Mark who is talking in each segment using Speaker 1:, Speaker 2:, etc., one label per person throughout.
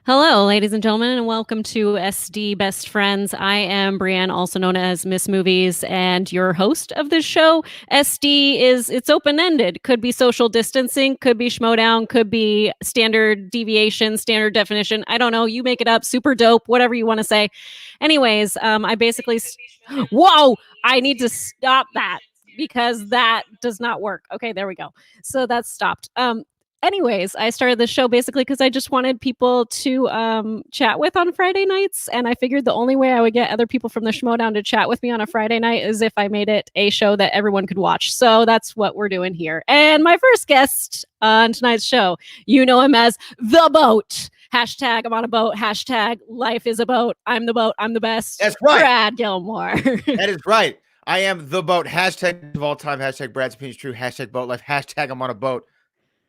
Speaker 1: Hello, ladies and gentlemen, and welcome to SD Best Friends. I am Brienne, also known as Miss Movies, and your host of this show. SD it's open-ended. Could be social distancing, could be schmodown, could be standard deviation, standard definition. I don't know. You make it up. Super dope, whatever you want to say. Anyways, I basically... Whoa! I need to stop that because that does not work. Okay, there we go. So that's stopped. Anyways, I started the show basically because I just wanted people to chat with on Friday nights. And I figured the only way I would get other people from the Schmodown to chat with me on a Friday night is if I made it a show that everyone could watch. So that's what we're doing here. And my first guest on tonight's show, you know him as The Boat. Hashtag I'm on a boat. Hashtag life is a boat. I'm the boat. I'm the best.
Speaker 2: That's right.
Speaker 1: Brad Gilmore.
Speaker 2: That is right. I am the boat. Hashtag of all time. Hashtag Brad's opinion is true. Hashtag boat life. Hashtag I'm on a boat.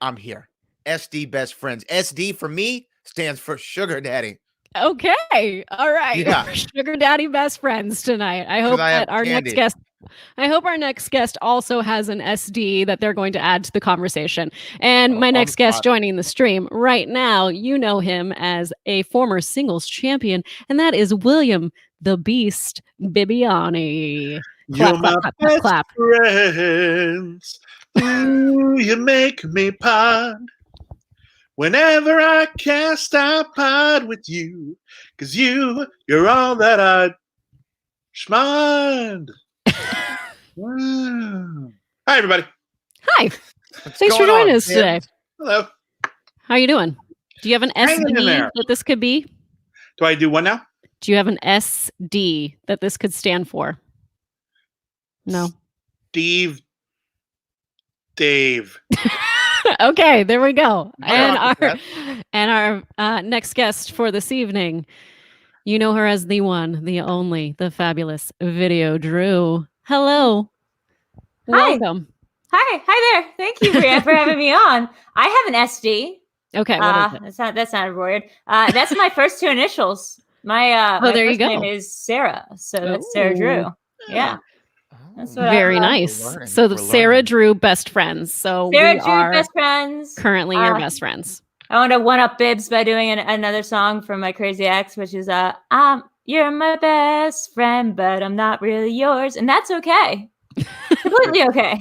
Speaker 2: I'm here. SD Best Friends. SD for me stands for Sugar Daddy.
Speaker 1: Okay. All right.
Speaker 2: Yeah.
Speaker 1: Sugar Daddy Best Friends tonight. I hope that our next guest also has an SD that they're going to add to the conversation. And my next guest joining the stream right now, you know him as a former singles champion, and that is William the Beast Bibbiani.
Speaker 3: You're my best friends. Ooh, you make me pod. Whenever I cast, I pod with you. 'Cause you're all that I schmod. Wow. Hi, everybody.
Speaker 1: Hi. Thanks for joining us today.
Speaker 3: Hello.
Speaker 1: How you doing? Do you have an SD that this could be?
Speaker 3: Do I do one now?
Speaker 1: Do you have an SD that this could stand for? No.
Speaker 3: Dave.
Speaker 1: Okay, there we go. And our next guest for this evening, you know her as the one, the only, the fabulous VideoDrew. Hello.
Speaker 4: Hi.
Speaker 1: Welcome.
Speaker 4: Hi there. Thank you, Brianne, for having me on. I have an SD.
Speaker 1: Okay, what is it?
Speaker 4: That's not weird. That's my first two initials. My
Speaker 1: there you
Speaker 4: first
Speaker 1: go.
Speaker 4: name is Sarah, so that's Sarah Drew. Yeah.
Speaker 1: That's what very nice. So the Sarah Drew best friends. So
Speaker 4: Sarah
Speaker 1: we
Speaker 4: Drew
Speaker 1: are
Speaker 4: best friends.
Speaker 1: Currently your best friends.
Speaker 4: I want to one up Bibbs by doing another song from my crazy ex, which is you're my best friend, but I'm not really yours, and that's okay. Completely okay.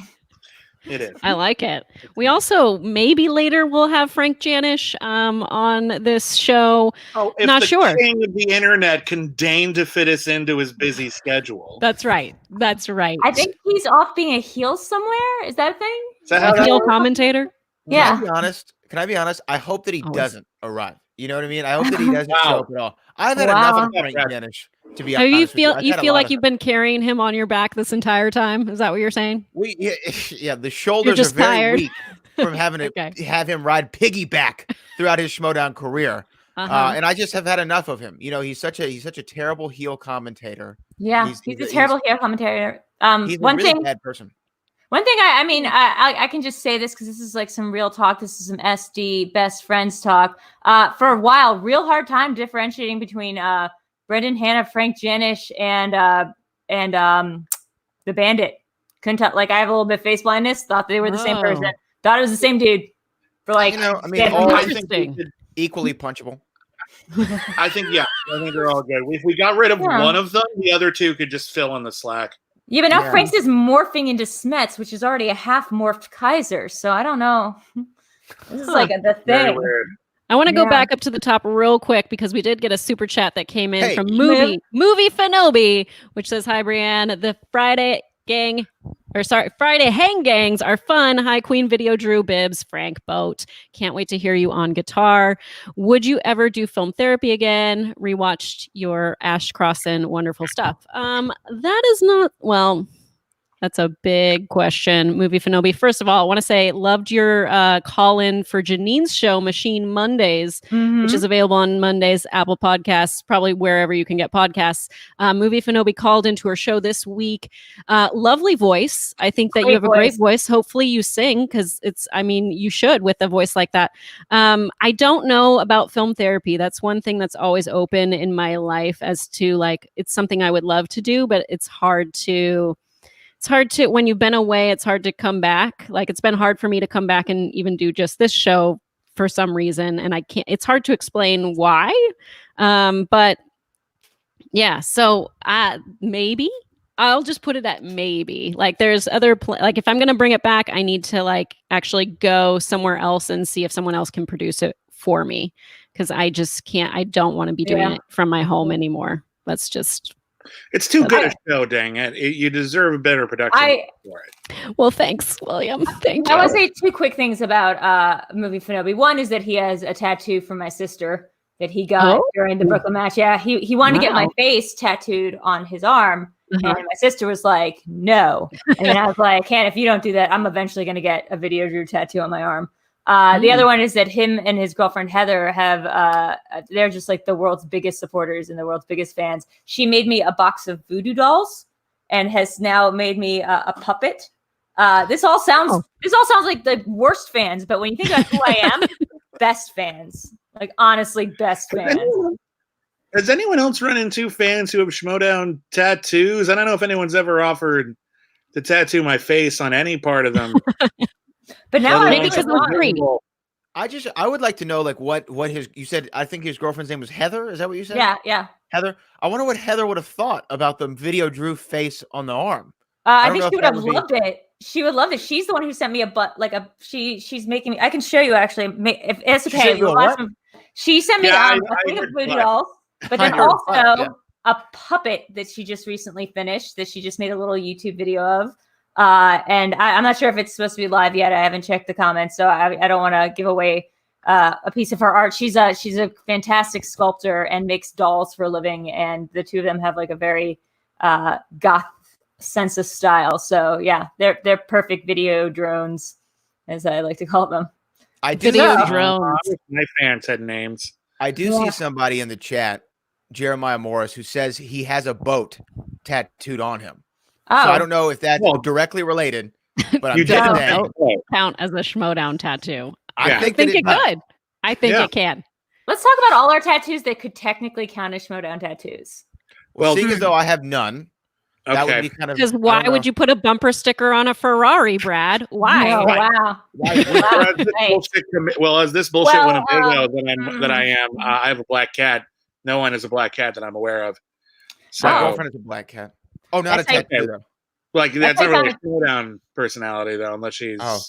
Speaker 3: It is.
Speaker 1: I like it. We also maybe later we'll have Frank Janisch on this show.
Speaker 3: Oh, if
Speaker 1: not
Speaker 3: the
Speaker 1: sure.
Speaker 3: King of the internet can deign to fit us into his busy schedule.
Speaker 1: That's right. That's right.
Speaker 4: I think he's off being a heel somewhere. Is that a thing?
Speaker 3: Is that how
Speaker 1: a heel commentator?
Speaker 4: Yeah.
Speaker 2: Can I be honest? I hope that he doesn't arrive. You know what I mean? I hope that he doesn't show up at all. I've had enough of Frank Janisch, to be honest.
Speaker 1: You feel like you've been carrying him on your back this entire time? Is that what you're saying?
Speaker 2: Yeah, the shoulders are very
Speaker 1: tired.
Speaker 2: weak from having to have him ride piggyback throughout his Schmodown career. And I just have had enough of him. You know, he's such a terrible heel commentator.
Speaker 4: Yeah, he's a terrible heel commentator.
Speaker 2: He's a really bad person.
Speaker 4: One thing I can just say this because this is like some real talk. This is some SD best friends talk. For a while, real hard time differentiating between Brendan Hanna, Frank Janisch, and the Bandit. Couldn't tell. Like I have a little bit of face blindness. Thought they were the same person. Thought it was the same dude. For like,
Speaker 2: I think equally punchable.
Speaker 3: I think they're all good. If we got rid of one of them, the other two could just fill in the slack.
Speaker 4: Yeah, but now Frank's is morphing into Smets, which is already a half morphed Kaiser. So I don't know. This is like the thing.
Speaker 1: I want to go back up to the top real quick because we did get a super chat that came in from Movie Fanobi, which says, "Hi, Brianne. The Friday hang gangs are fun. Hi, Queen VideoDrew, Bibbs, Frank, Boat. Can't wait to hear you on guitar. Would you ever do film therapy again? Rewatched your Ash Crossan, wonderful stuff." That is not, well, that's a big question, Movie Fanobi. First of all, I want to say, loved your call-in for Janine's show, Machine Mondays, which is available on Mondays, Apple Podcasts, probably wherever you can get podcasts. Movie Fanobi called into her show this week. Lovely voice. I think that you have a great voice. Hopefully you sing, because you should with a voice like that. I don't know about film therapy. That's one thing that's always open in my life as to, like, it's something I would love to do, but it's hard to, when you've been away, it's hard to come back. Like, it's been hard for me to come back and even do just this show for some reason, and I can't. It's hard to explain why, but yeah. So maybe I'll just put it at maybe. Like there's other like if I'm gonna bring it back, I need to like actually go somewhere else and see if someone else can produce it for me, because I just can't. I don't want to be doing it from my home anymore. That's just.
Speaker 3: It's too good a show, dang it. You deserve a better production for it.
Speaker 1: Well, thanks, William. Thank you.
Speaker 4: I want to say 2 quick things about movie Finobi. One is that he has a tattoo from my sister that he got during the Brooklyn match. Yeah, he wanted to get my face tattooed on his arm. And my sister was like, no. And then I was like, Can't, if you don't do that, I'm eventually going to get a VideoDrew tattoo on my arm. The other one is that him and his girlfriend Heather have they're just like the world's biggest supporters and the world's biggest fans. She made me a box of voodoo dolls and has now made me a puppet. This all sounds like the worst fans, but when you think about who I am, best fans. Like honestly, best fans.
Speaker 3: Has anyone else run into fans who have Schmodown tattoos? I don't know if anyone's ever offered to tattoo my face on any part of them.
Speaker 4: But now
Speaker 1: maybe because I'm green.
Speaker 2: I would like to know like what you said. I think his girlfriend's name was Heather. Is that what you said?
Speaker 4: Yeah.
Speaker 2: Heather. I wonder what Heather would have thought about the VideoDrew face on the arm.
Speaker 4: I think she would have loved it. She would love it. She's the one who sent me she's making me. I can show you actually. If it's okay. She sent me a thing of voodoo dolls, but then also a puppet that she just recently finished. That she just made a little YouTube video of. And I'm not sure if it's supposed to be live yet. I haven't checked the comments, so I don't want to give away a piece of her art. She's a fantastic sculptor and makes dolls for a living, and the two of them have like a very goth sense of style. So yeah, they're perfect video drones, as I like to call them.
Speaker 2: I do
Speaker 1: drones.
Speaker 3: My fans had names.
Speaker 2: I do see somebody in the chat, Jeremiah Morris, who says he has a boat tattooed on him.
Speaker 4: Oh.
Speaker 2: So I don't know if that's directly related, but I'm just saying.
Speaker 1: Count as a Schmodown tattoo.
Speaker 2: I think
Speaker 1: it could. I think it can.
Speaker 4: Let's talk about all our tattoos that could technically count as Schmodown tattoos.
Speaker 2: Well, seeing as though I have none, that would be kind of.
Speaker 1: Because why would you put a bumper sticker on a Ferrari, Brad? Why?
Speaker 4: No, wow.
Speaker 3: As this bullshit Winnebago that I am, I have a black cat. No one has a black cat that I'm aware of. So
Speaker 2: my girlfriend is a black cat. Oh, not a tattoo though.
Speaker 3: Like that's not really a Schmodown personality though, unless she's.
Speaker 2: Oh.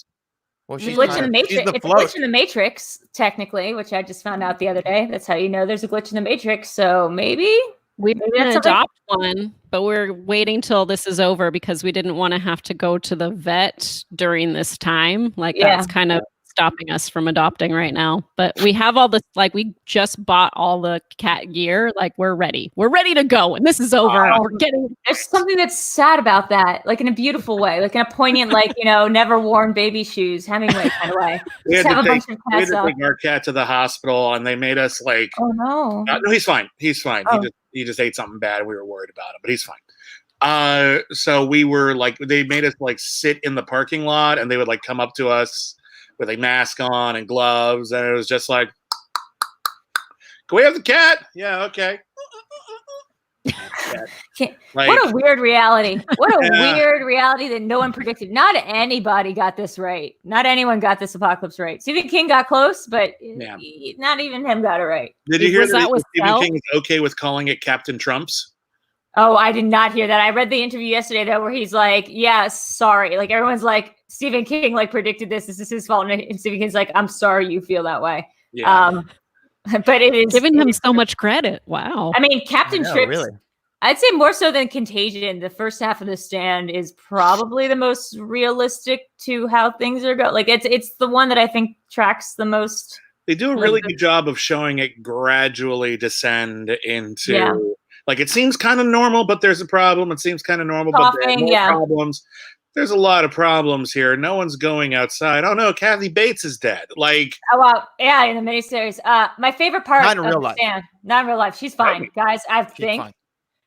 Speaker 2: Well, she's
Speaker 4: glitch in the Matrix. It's a glitch in the Matrix, technically, which I just found out the other day. That's how you know there's a glitch in the Matrix. So maybe
Speaker 1: we can adopt one, but we're waiting till this is over because we didn't want to have to go to the vet during this time. Like that's kind of stopping us from adopting right now. But we have all this, like we just bought all the cat gear. Like we're ready. We're ready to go. And this is over.
Speaker 4: There's something that's sad about that, like in a beautiful way, like in a poignant, like, never worn baby shoes, Hemingway kind of way.
Speaker 3: We had to take our cat to the hospital and they made us like,
Speaker 4: oh no.
Speaker 3: No, he's fine. He's fine. Oh. He just ate something bad. And we were worried about him, but he's fine. So we were like, they made us like sit in the parking lot and they would like come up to us with a mask on and gloves, and it was just like, can we have the cat? Yeah, okay.
Speaker 4: What a weird reality. What a weird reality that no one predicted. Not anybody got this right. Not anyone got this apocalypse right. Stephen King got close, but not even him got it right.
Speaker 3: Did you hear that Stephen King is okay with calling it Captain Trump's?
Speaker 4: Oh, I did not hear that. I read the interview yesterday, though, where he's like, yeah, sorry. Like, everyone's like, Stephen King, like, predicted this. This is his fault. And Stephen King's like, I'm sorry you feel that way.
Speaker 3: Yeah.
Speaker 4: But it is.
Speaker 1: Giving him so much credit. Wow.
Speaker 4: I mean, Captain Trips,
Speaker 2: really?
Speaker 4: I'd say more so than Contagion. The first half of The Stand is probably the most realistic to how things are going. Like, it's the one that I think tracks the most.
Speaker 3: They do a really good job of showing it gradually descend into... Yeah. Like, it seems kind of normal, but there's a problem. It seems kind of normal, but there are more problems. There's a lot of problems here. No one's going outside. Oh, no, Kathy Bates is dead. Like,
Speaker 4: oh, well, yeah, in the miniseries. My favorite part
Speaker 2: not in real life.
Speaker 4: Stand, not in real life. She's fine, guys. I think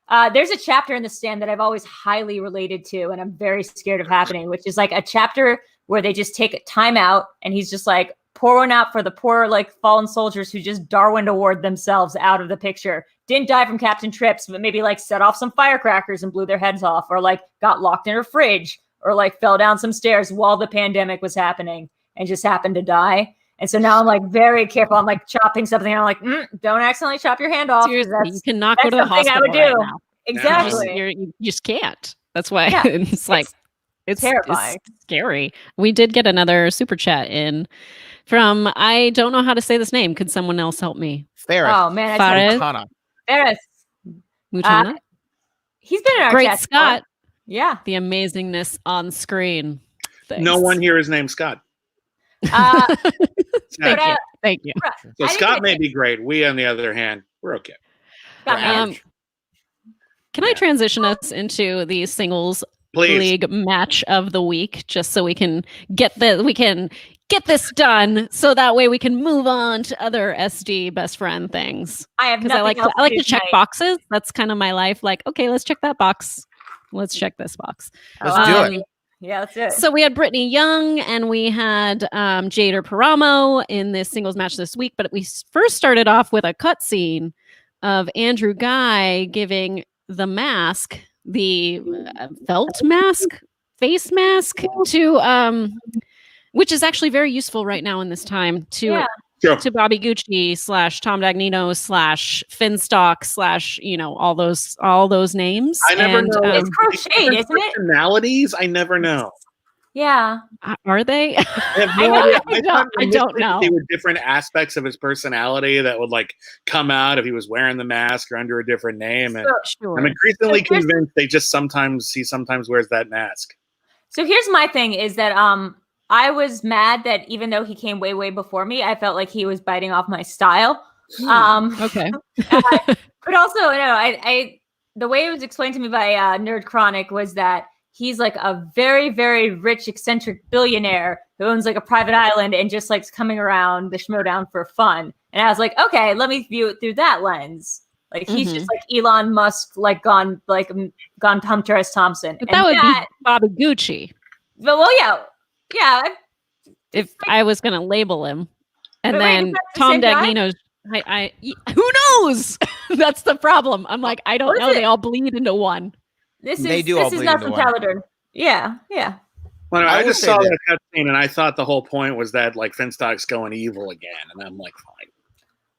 Speaker 4: there's a chapter in The Stand that I've always highly related to, and I'm very scared of happening, which is like a chapter where they just take time out, and he's just like, pour one out for the poor, like, fallen soldiers who just Darwin Award themselves out of the picture. Didn't die from Captain Trips, but maybe like set off some firecrackers and blew their heads off, or like got locked in her fridge, or like fell down some stairs while the pandemic was happening and just happened to die. And so now I'm like very careful. I'm like chopping something. And I'm like, don't accidentally chop your hand off.
Speaker 1: Seriously, you cannot go to the
Speaker 4: something
Speaker 1: hospital
Speaker 4: I would
Speaker 1: right
Speaker 4: do.
Speaker 1: now.
Speaker 4: Exactly.
Speaker 1: You just can't. That's why
Speaker 4: Yeah,
Speaker 1: it's
Speaker 4: terrifying.
Speaker 1: It's scary. We did get another super chat in from, I don't know how to say this name. Could someone else help me?
Speaker 2: Ferris.
Speaker 4: Oh man,
Speaker 1: Fares
Speaker 4: Ferris.
Speaker 1: Mutana?
Speaker 4: He's been in our
Speaker 1: Great
Speaker 4: chat
Speaker 1: Scott.
Speaker 4: before. Yeah.
Speaker 1: The amazingness on screen. Thanks.
Speaker 3: No one here is named Scott.
Speaker 1: Thank you.
Speaker 3: So Scott may be great. We, on the other hand, we're okay.
Speaker 1: Can I transition us into the singles
Speaker 3: Please.
Speaker 1: league match of the week, just so we can get this done, so that way we can move on to other SD best friend things.
Speaker 4: I
Speaker 1: like to check boxes. That's kind of my life. Like, okay, let's check that box. Let's check this box.
Speaker 2: Let's do it.
Speaker 4: Yeah, that's it.
Speaker 1: So we had Brittany Young and we had Jader Paramo in this singles match this week, but we first started off with a cutscene of Andrew Guy giving the mask, the felt mask, face mask to which is actually very useful right now in this time to Bobby Gucci / Tom Dagnino / Finstock / all those names.
Speaker 3: I never know.
Speaker 4: It's crocheted, isn't it?
Speaker 3: Personalities, I never know.
Speaker 4: Yeah.
Speaker 1: Are they?
Speaker 3: I have no idea.
Speaker 1: I don't know.
Speaker 3: There were different aspects of his personality that would like come out if he was wearing the mask or under a different name. And I'm increasingly convinced he sometimes wears that mask.
Speaker 4: So here's my thing is that I was mad that even though he came way, way before me, I felt like he was biting off my style.
Speaker 1: Okay.
Speaker 4: But also, I the way it was explained to me by Nerd Chronic was that he's like a very, very rich, eccentric billionaire who owns like a private island and just likes coming around the Schmodown for fun. And I was like, okay, let me view it through that lens. Like he's just like Elon Musk, like gone Hunter S. Thompson.
Speaker 1: But that would be Bobby Gucci.
Speaker 4: But yeah.
Speaker 1: If I was going to label him, and then Tom Dagnino's, who knows? That's the problem. I'm like, I don't know. They all bleed into one.
Speaker 4: This is not from Tyler Durden. Yeah.
Speaker 3: Well, I just saw that cutscene and I thought the whole point was that like Finstock's going evil again, and I'm like, fine.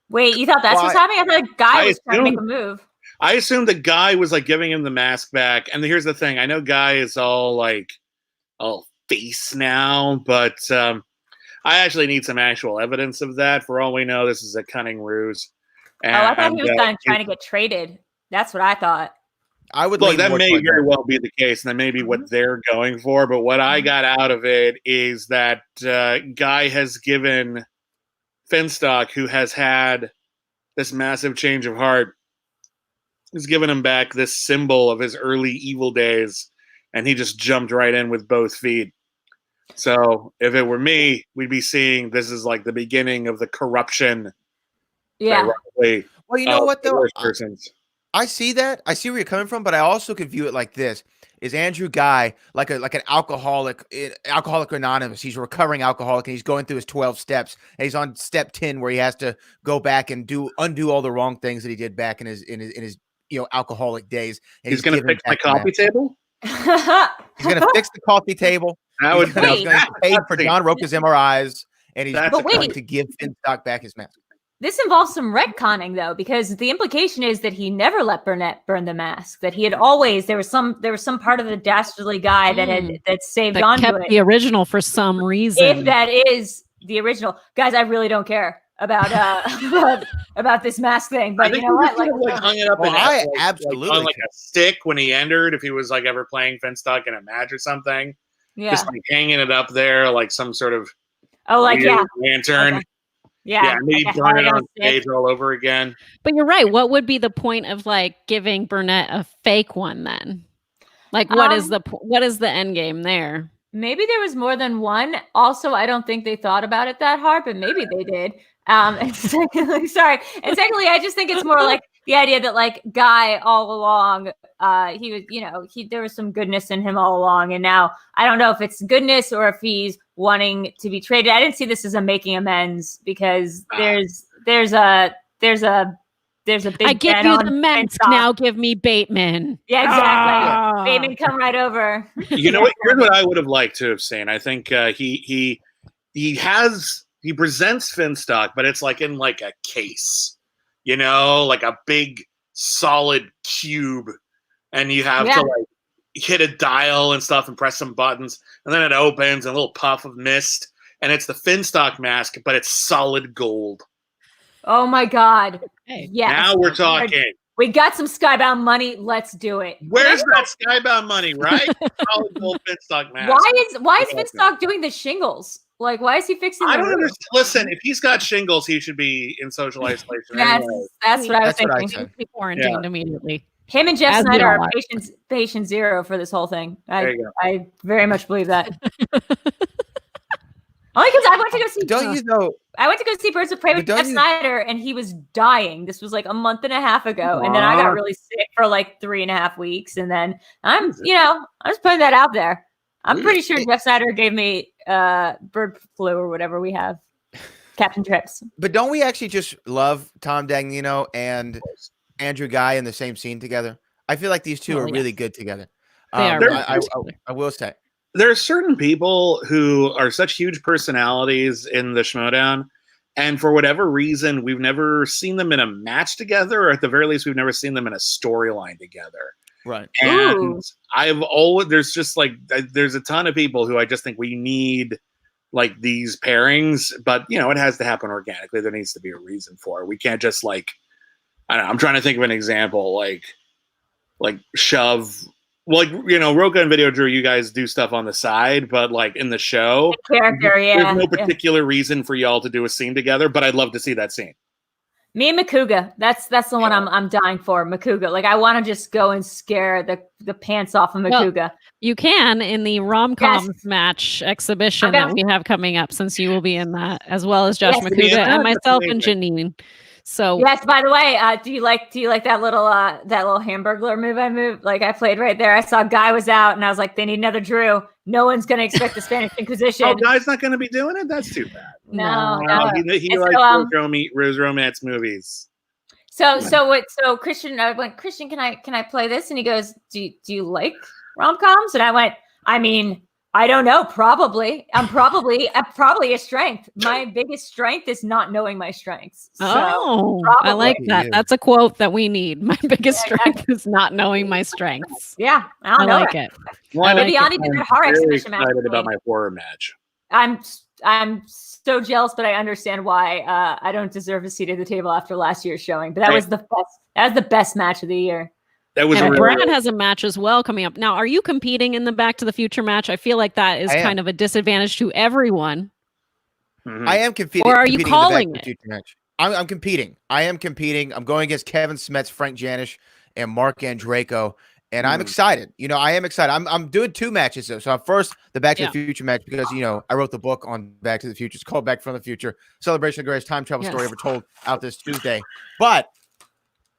Speaker 4: Wait, you thought that's what's happening? I thought a guy was trying to make a move.
Speaker 3: I assumed the guy was like giving him the mask back. And here's the thing: I know Guy is all face now, but I actually need some actual evidence of that. For all we know, this is a cunning ruse. And,
Speaker 4: I thought he was trying to get traded. That's what I thought.
Speaker 2: I would
Speaker 3: look. That may very well be the case, and that may be what they're going for. But what I got out of it is that Guy has given Finstock, who has had this massive change of heart, has given him back this symbol of his early evil days, and he just jumped right in with both feet. So if it were me, we'd be seeing this is like the beginning of the corruption.
Speaker 4: Yeah.
Speaker 2: Well, you know what though? I see that. I see where you're coming from, but I also could view it like this: is Andrew Guy like an alcoholic, Alcoholic Anonymous? He's a recovering alcoholic, and he's going through his 12 steps, and he's on step 10 where he has to go back and undo all the wrong things that he did back in his alcoholic days. And
Speaker 3: he's going to fix my coffee table.
Speaker 2: He's going to fix the coffee table.
Speaker 3: That would
Speaker 2: he's going to pay for John Roca's MRIs, and he's going to give Finstock back his mask.
Speaker 4: This involves some retconning, though, because the implication is that he never let Burnett burn the mask. That he had always there was some part of the dastardly guy that saved
Speaker 1: that
Speaker 4: onto
Speaker 1: kept
Speaker 4: it.
Speaker 1: The original for some reason.
Speaker 4: If that is the original, guys, I really don't care about this mask thing. But you know what?
Speaker 3: Like hung it up.
Speaker 2: I absolutely
Speaker 3: on like a stick when he entered. If he was like ever playing Finstock in a match or something, just like hanging it up there, like some sort of lantern.
Speaker 4: Okay.
Speaker 3: Yeah, maybe burn it on stage all over again.
Speaker 1: But you're right. What would be the point of like giving Burnett a fake one then? Like, what is the end game there?
Speaker 4: Maybe there was more than one. Also, I don't think they thought about it that hard, but maybe they did. And secondly, I just think it's more like the idea that like Guy all along, he was, there was some goodness in him all along, and now I don't know if it's goodness or if he's wanting to be traded. I didn't see this as a making amends because there's a big.
Speaker 1: I give you the mask now. Give me Bateman.
Speaker 4: Yeah, exactly. Bateman, come right over.
Speaker 3: You know what? Here's what I would have liked to have seen. I think he has he presents Finstock, but it's like in like a case, you know, like a big solid cube, and you have to like hit a dial and stuff and press some buttons, and then it opens and a little puff of mist, and it's the Finstock mask, but it's solid gold.
Speaker 4: Oh my God!
Speaker 1: Okay.
Speaker 4: Yes.
Speaker 3: Now we're talking.
Speaker 4: We got some Skybound money. Let's do it.
Speaker 3: Where's that Skybound money, right? Solid gold Finstock mask.
Speaker 4: Why is Finstock doing the shingles? Like, why is he fixing?
Speaker 3: I don't understand. Listen, if he's got shingles, he should be in social isolation.
Speaker 4: That's what I was thinking.
Speaker 1: He should be quarantined immediately.
Speaker 4: Him and Jeff Snyder are patient zero for this whole thing. I very much believe that. Only because I went to go see.
Speaker 2: Don't you know?
Speaker 4: I went to go see Birds of Prey with Jeff Snyder, and he was dying. This was like a month and a half ago, and then I got really sick for like 3.5 weeks, and then I'm just putting that out there. I'm pretty sure Jeff Snyder gave me bird flu or whatever we have, Captain Trips.
Speaker 2: But don't we actually just love Tom Dagnino and Andrew Guy in the same scene together? I feel like these two are really good together.
Speaker 1: They are.
Speaker 2: I will say.
Speaker 3: There are certain people who are such huge personalities in the Schmodown, and for whatever reason, we've never seen them in a match together, or at the very least, we've never seen them in a storyline together.
Speaker 2: Right.
Speaker 3: And there's a ton of people who I just think we need like these pairings, but it has to happen organically. There needs to be a reason for it. We can't just I don't know, I'm trying to think of an example, like shove. Well, Roka and VideoDrew, you guys do stuff on the side, but like in the show,
Speaker 4: there's
Speaker 3: no particular reason for y'all to do a scene together, but I'd love to see that scene.
Speaker 4: Me and Makuga, that's the one I'm dying for. Makuga, like I want to just go and scare the pants off of Makuga.
Speaker 1: Well, you can in the rom-com match exhibition that we have coming up, since you will be in that, as well as Josh Makuga and myself and Janine. So
Speaker 4: yes, by the way, do you like that little Hamburglar move I played right there? I saw Guy was out, and I was like, they need another Drew. No one's gonna expect the Spanish Inquisition.
Speaker 3: Oh, Guy's not gonna be doing it. That's too bad.
Speaker 4: No.
Speaker 3: He likes Rose romance movies.
Speaker 4: So Christian, I went, Christian, can I play this? And he goes, do you like rom-coms? And I went, I mean, I don't know. Probably. I'm probably a strength. My biggest strength is not knowing my strengths. So
Speaker 1: I like that. That's a quote that we need. My biggest strength is not knowing my strengths.
Speaker 4: Yeah, I like it.
Speaker 3: Well,
Speaker 4: Bibbiani did that horror exhibition match.
Speaker 3: Excited about my horror match.
Speaker 4: I'm so jealous, but I understand why I don't deserve a seat at the table after last year's showing. But that was the best. That was the best match of the year.
Speaker 1: And Brad has a match as well coming up. Now, are you competing in the Back to the Future match? I feel like that is kind of a disadvantage to everyone.
Speaker 2: Mm-hmm. I am competing.
Speaker 1: Or are you calling it?
Speaker 2: Match. I'm competing. I am competing. I'm going against Kevin Smets, Frank Janisch, and Mark Andreyko. And I'm excited. I am excited. I'm doing 2 matches though. So first, the Back to the Future match, because I wrote the book on Back to the Future. It's called Back from the Future: Celebration of the Greatest Time Travel Story Ever Told, out this Tuesday. But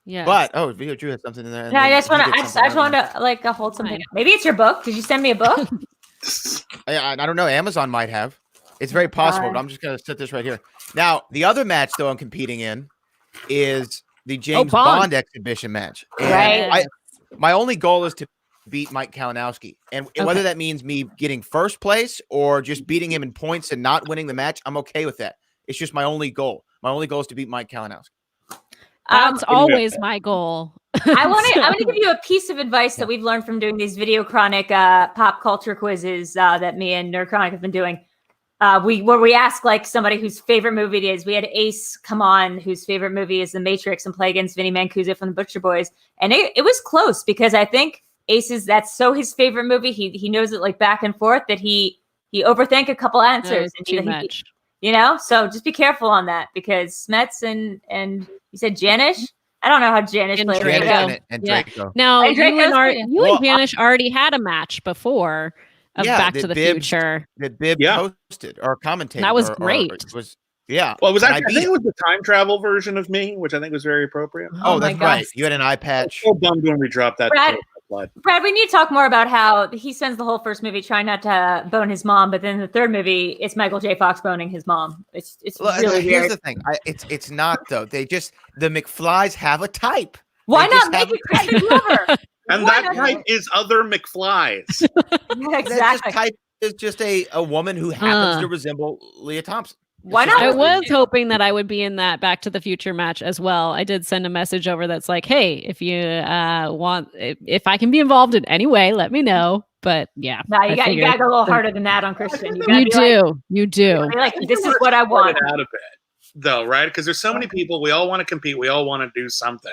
Speaker 2: VideoDrew has something in there.
Speaker 4: I just want to hold something. Maybe it's your book. Did you send me a book?
Speaker 2: I don't know. Amazon might have. It's very possible, but I'm just going to set this right here. Now, the other match, though, I'm competing in is the James Bond exhibition match. And my only goal is to beat Mike Kalinowski. And whether that means me getting first place or just beating him in points and not winning the match, I'm okay with that. It's just my only goal. My only goal is to beat Mike Kalinowski.
Speaker 1: That's always my goal.
Speaker 4: I want to give you a piece of advice that we've learned from doing these Video Chronic pop culture quizzes that me and Nerd Chronic have been doing. Where we ask somebody whose favorite movie it is. We had Ace come on, whose favorite movie is The Matrix, and play against Vinny Mancuso from the Butcher Boys. And it was close, because I think Ace that's so his favorite movie. He knows it back and forth, that he overthink a couple answers.
Speaker 1: And too much.
Speaker 4: So just be careful on that, because Smets and you said Janisch? I don't know how Janisch played.
Speaker 2: Draco.
Speaker 1: Now, you and Janisch already had a match before of Back to the Future.
Speaker 2: That Bib hosted or commentated.
Speaker 1: That was great.
Speaker 3: Well, it was actually, I think it was the time travel version of me, which I think was very appropriate.
Speaker 2: Oh, that's right. You had an eye patch.
Speaker 3: I was so bummed when we dropped that.
Speaker 4: Brad, we need to talk more about how he spends the whole first movie trying not to bone his mom, but then the third movie, it's Michael J. Fox boning his mom. It's really
Speaker 2: here's
Speaker 4: weird.
Speaker 2: the thing. It's not though. They just, the McFlys have a type.
Speaker 4: Why not make it Crispin Glover?
Speaker 3: And that type is other McFlys.
Speaker 4: Exactly.
Speaker 2: Type is just a woman who happens to resemble Leah Thompson.
Speaker 4: Why not?
Speaker 1: I was hoping that I would be in that Back to the Future match as well. I did send a message over that's like, hey, if you if I can be involved in any way, let me know. But yeah.
Speaker 4: No, you got to go a little harder than that on Christian.
Speaker 1: You do.
Speaker 4: Like, this is what I want.
Speaker 3: Out of it, though, right? Because there's so many people. We all want to compete. We all want to do something.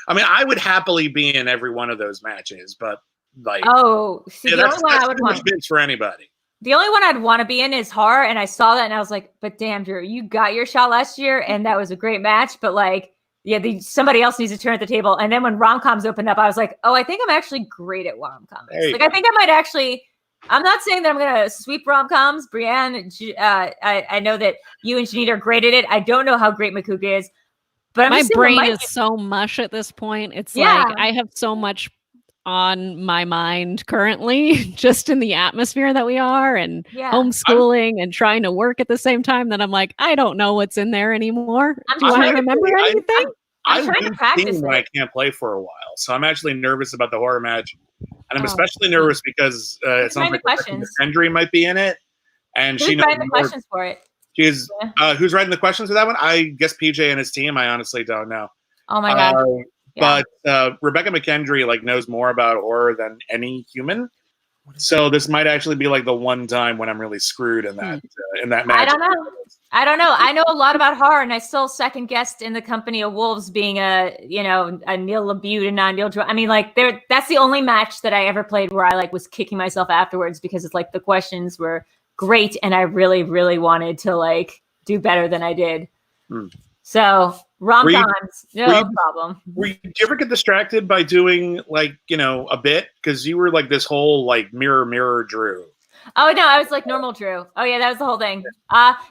Speaker 3: I mean, I would happily be in every one of those matches, but like,
Speaker 4: the only one I would want
Speaker 3: for anybody.
Speaker 4: The only one I'd want to be in is horror, and I saw that, and I was like, "But damn, Drew, you got your shot last year, and that was a great match." But like, yeah, somebody else needs to turn at the table. And then when rom-coms opened up, I was like, "Oh, I think I'm actually great at rom-coms. Like, I think I might actually." I'm not saying that I'm gonna sweep rom-coms, Brienne. I know that you and Janita are great at it. I don't know how great Makuka is, but my brain
Speaker 1: is so mush at this point. It's like I have so much on my mind currently, just in the atmosphere that we are, and homeschooling and trying to work at the same time, that I'm like, I don't know what's in there anymore. Do I remember anything?
Speaker 4: I'm trying to practice
Speaker 3: when I can't play for a while, so I'm actually nervous about the horror match, and I'm especially nervous because it sounds like Hendry might be in it, and
Speaker 4: she knows the questions for it.
Speaker 3: She's who's writing the questions for that one? I guess PJ and his team. I honestly don't know.
Speaker 4: Oh my god.
Speaker 3: But Rebecca McKendry knows more about horror than any human, so this might actually be like the one time when I'm really screwed in that match.
Speaker 4: I don't know. I know a lot about horror, and I still second guessed in the Company of Wolves being a Neil LaBute and not Neil. I mean, like that's the only match that I ever played where I was kicking myself afterwards because it's like the questions were great, and I really, really wanted to do better than I did. So rom-coms, no problem.
Speaker 3: Did you ever get distracted by doing a bit? Because you were this whole mirror Drew.
Speaker 4: Oh no, I was normal Drew. Oh yeah, that was the whole thing.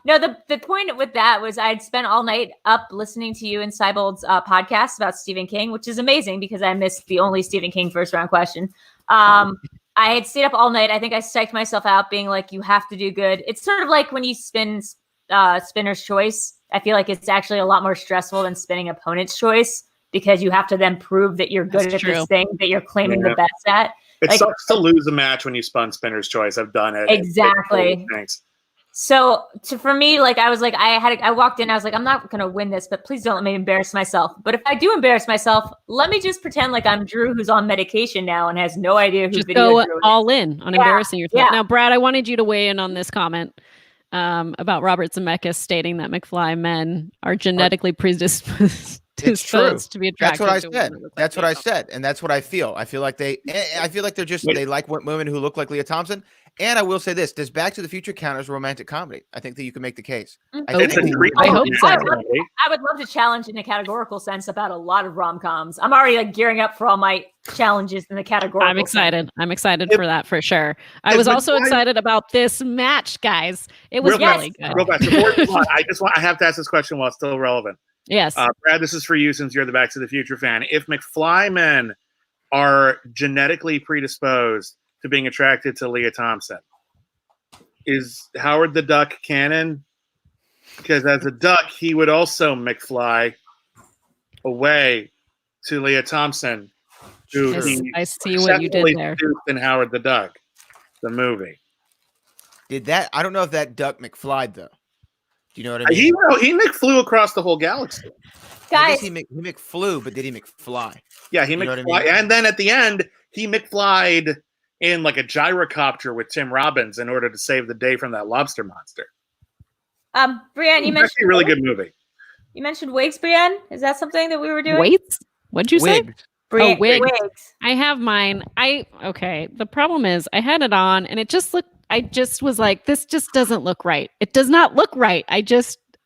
Speaker 4: No, the point with that was I'd spent all night up listening to you and Seibold's podcast about Stephen King, which is amazing because I missed the only Stephen King first round question. I had stayed up all night. I think I psyched myself out being like, you have to do good. It's sort of like when you spin Spinner's Choice. I feel like it's actually a lot more stressful than spinning Opponent's Choice because you have to then prove that you're good at this thing that you're claiming the best at.
Speaker 3: It sucks to lose a match when you spun Spinner's Choice. I've done it.
Speaker 4: Exactly.
Speaker 3: Thanks.
Speaker 4: So for me, I was like, I walked in, I was like, I'm not going to win this, but please don't let me embarrass myself. But if I do embarrass myself, let me just pretend like I'm Drew, who's on medication now and has no idea who video Drew is.
Speaker 1: All in on embarrassing yourself. Now, Brad, I wanted you to weigh in on this comment. About Robert Zemeckis stating that McFly men are genetically predisposed to be attracted.
Speaker 2: That's what I said. That's what I said, and that's what I feel. I feel like they're just they like women who look like Leah Thompson. And I will say this: does Back to the Future count as romantic comedy? I think that you can make the case.
Speaker 4: I hope so. I would love to challenge in a categorical sense about a lot of rom-coms. I'm already gearing up for all my challenges in the categorical.
Speaker 1: I'm excited. I'm excited for that for sure. I was also excited about this match, guys. It was really good.
Speaker 3: Real fast. I have to ask this question while it's still relevant.
Speaker 1: Yes,
Speaker 3: Brad, this is for you since you're the Back to the Future fan. If McFly men are genetically predisposed to being attracted to Leah Thompson, is Howard the Duck canon? Because as a duck, he would also McFly away to Leah Thompson, who
Speaker 1: I see what you did there.
Speaker 3: In Howard the Duck, the movie.
Speaker 2: Did that? I don't know if that duck McFlyed though. Do you know what I mean?
Speaker 3: He McFlew across the whole galaxy.
Speaker 4: Guys,
Speaker 2: he McFlew, but did he McFly?
Speaker 3: Yeah, he McFly, and then at the end he McFlied in a gyrocopter with Tim Robbins in order to save the day from that lobster monster.
Speaker 4: Brienne, you mentioned
Speaker 3: a really good movie.
Speaker 4: You mentioned wigs, Brienne. Is that something that we were doing?
Speaker 1: Weights? What'd you say?
Speaker 4: Brienne,
Speaker 1: wigs. I have mine. Okay. The problem is I had it on and it just looked. I just was like, this just doesn't look right. It does not look right. I